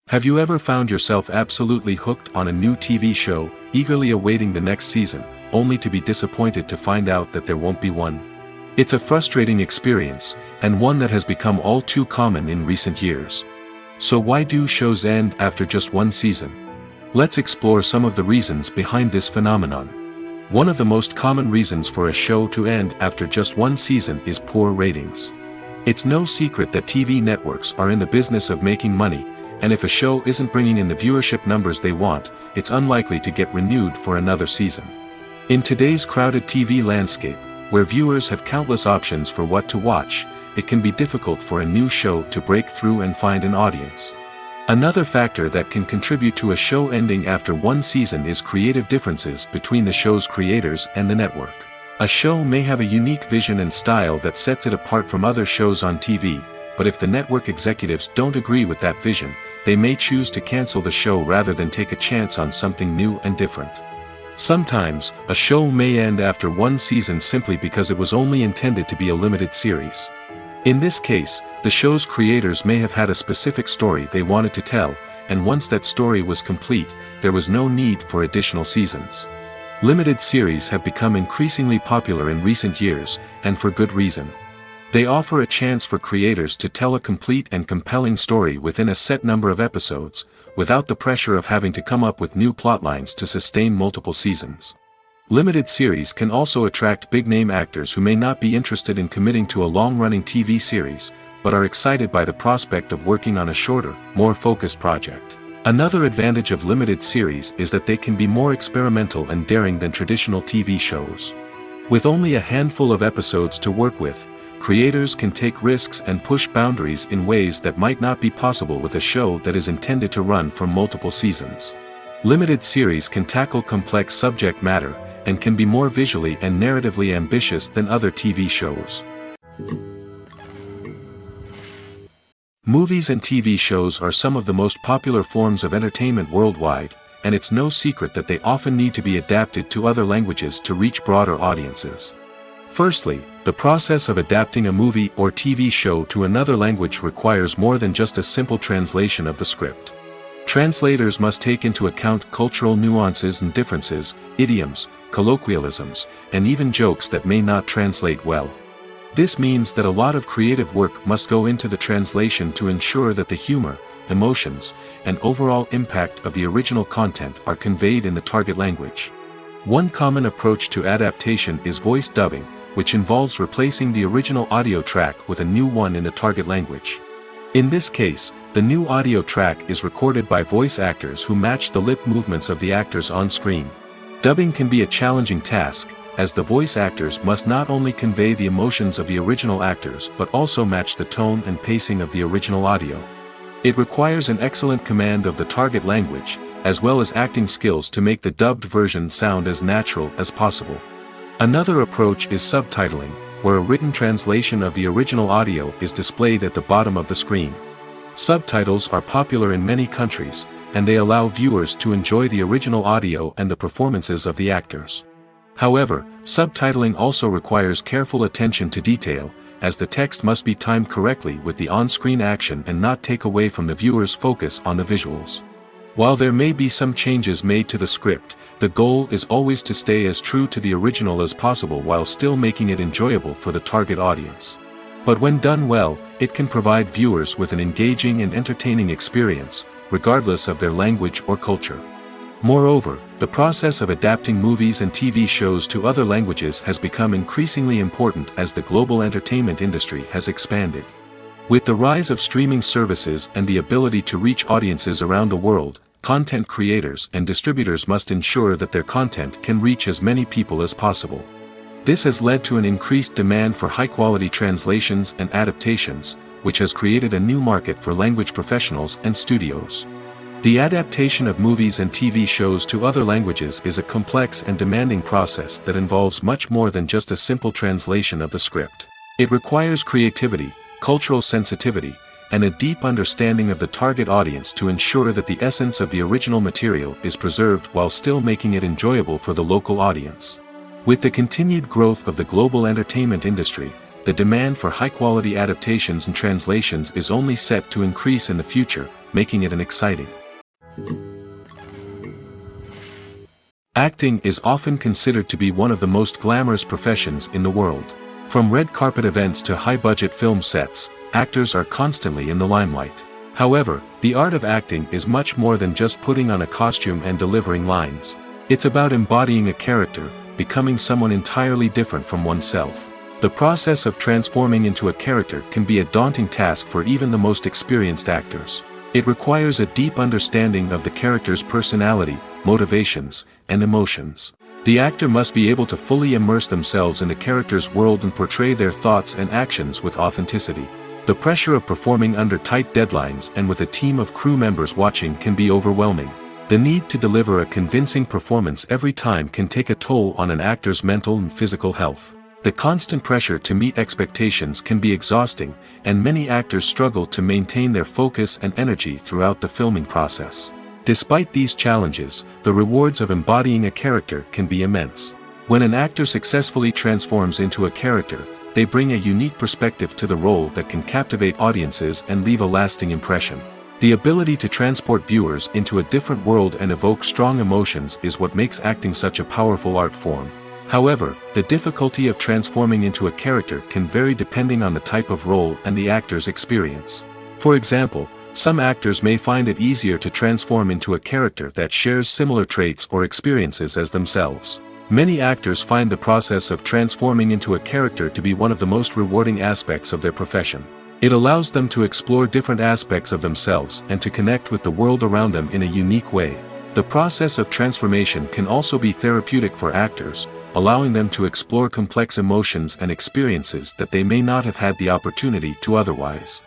Have you ever found yourself absolutely hooked on a new TV show, eagerly awaiting the next season, only to be disappointed to find out that there won't be one? It's a frustrating experience, and one that has become all too common in recent years. So why do shows end after just one season? Let's explore some of the reasons behind this phenomenon. One of the most common reasons for a show to end after just one season is poor ratings. It's no secret that TV networks are in the business of making money, and if a show isn't bringing in the viewership numbers they want, it's unlikely to get renewed for another season. In today's crowded TV landscape, where viewers have countless options for what to watch, it can be difficult for a new show to break through and find an audience. Another factor that can contribute to a show ending after one season is creative differences between the show's creators and the network. A show may have a unique vision and style that sets it apart from other shows on TV, but if the network executives don't agree with that vision, they may choose to cancel the show rather than take a chance on something new and different. Sometimes, a show may end after one season simply because it was only intended to be a limited series. In this case, the show's creators may have had a specific story they wanted to tell, and once that story was complete, there was no need for additional seasons. Limited series have become increasingly popular in recent years, and for good reason. They offer a chance for creators to tell a complete and compelling story within a set number of episodes, without the pressure of having to come up with new plotlines to sustain multiple seasons. Limited series can also attract big-name actors who may not be interested in committing to a long-running TV series, but are excited by the prospect of working on a shorter, more focused project. Another advantage of limited series is that they can be more experimental and daring than traditional TV shows. With only a handful of episodes to work with, creators can take risks and push boundaries in ways that might not be possible with a show that is intended to run for multiple seasons. Limited series can tackle complex subject matter, and can be more visually and narratively ambitious than other TV shows. Movies and TV shows are some of the most popular forms of entertainment worldwide, and it's no secret that they often need to be adapted to other languages to reach broader audiences. Firstly, the process of adapting a movie or TV show to another language requires more than just a simple translation of the script. Translators must take into account cultural nuances and differences, idioms, colloquialisms, and even jokes that may not translate well. This means that a lot of creative work must go into the translation to ensure that the humor, emotions, and overall impact of the original content are conveyed in the target language. One common approach to adaptation is voice dubbing, which involves replacing the original audio track with a new one in the target language. In this case, the new audio track is recorded by voice actors who match the lip movements of the actors on screen. Dubbing can be a challenging task, as the voice actors must not only convey the emotions of the original actors but also match the tone and pacing of the original audio. It requires an excellent command of the target language, as well as acting skills to make the dubbed version sound as natural as possible. Another approach is subtitling, where a written translation of the original audio is displayed at the bottom of the screen. Subtitles are popular in many countries, and they allow viewers to enjoy the original audio and the performances of the actors. However, subtitling also requires careful attention to detail, as the text must be timed correctly with the on-screen action and not take away from the viewer's focus on the visuals. While there may be some changes made to the script, the goal is always to stay as true to the original as possible while still making it enjoyable for the target audience. But when done well, it can provide viewers with an engaging and entertaining experience, regardless of their language or culture. Moreover, the process of adapting movies and TV shows to other languages has become increasingly important as the global entertainment industry has expanded. With the rise of streaming services and the ability to reach audiences around the world, content creators and distributors must ensure that their content can reach as many people as possible. This has led to an increased demand for high-quality translations and adaptations, which has created a new market for language professionals and studios. The adaptation of movies and TV shows to other languages is a complex and demanding process that involves much more than just a simple translation of the script. It requires creativity, cultural sensitivity, and a deep understanding of the target audience to ensure that the essence of the original material is preserved while still making it enjoyable for the local audience. With the continued growth of the global entertainment industry, the demand for high-quality adaptations and translations is only set to increase in the future, making it an exciting. Acting is often considered to be one of the most glamorous professions in the world. From red carpet events to high-budget film sets, actors are constantly in the limelight. However, the art of acting is much more than just putting on a costume and delivering lines. It's about embodying a character, becoming someone entirely different from oneself. The process of transforming into a character can be a daunting task for even the most experienced actors. It requires a deep understanding of the character's personality, motivations, and emotions. The actor must be able to fully immerse themselves in the character's world and portray their thoughts and actions with authenticity. The pressure of performing under tight deadlines and with a team of crew members watching can be overwhelming. The need to deliver a convincing performance every time can take a toll on an actor's mental and physical health. The constant pressure to meet expectations can be exhausting, and many actors struggle to maintain their focus and energy throughout the filming process. Despite these challenges, the rewards of embodying a character can be immense. When an actor successfully transforms into a character, they bring a unique perspective to the role that can captivate audiences and leave a lasting impression. The ability to transport viewers into a different world and evoke strong emotions is what makes acting such a powerful art form. However, the difficulty of transforming into a character can vary depending on the type of role and the actor's experience. For example, some actors may find it easier to transform into a character that shares similar traits or experiences as themselves. Many actors find the process of transforming into a character to be one of the most rewarding aspects of their profession. It allows them to explore different aspects of themselves and to connect with the world around them in a unique way. The process of transformation can also be therapeutic for actors, allowing them to explore complex emotions and experiences that they may not have had the opportunity to otherwise.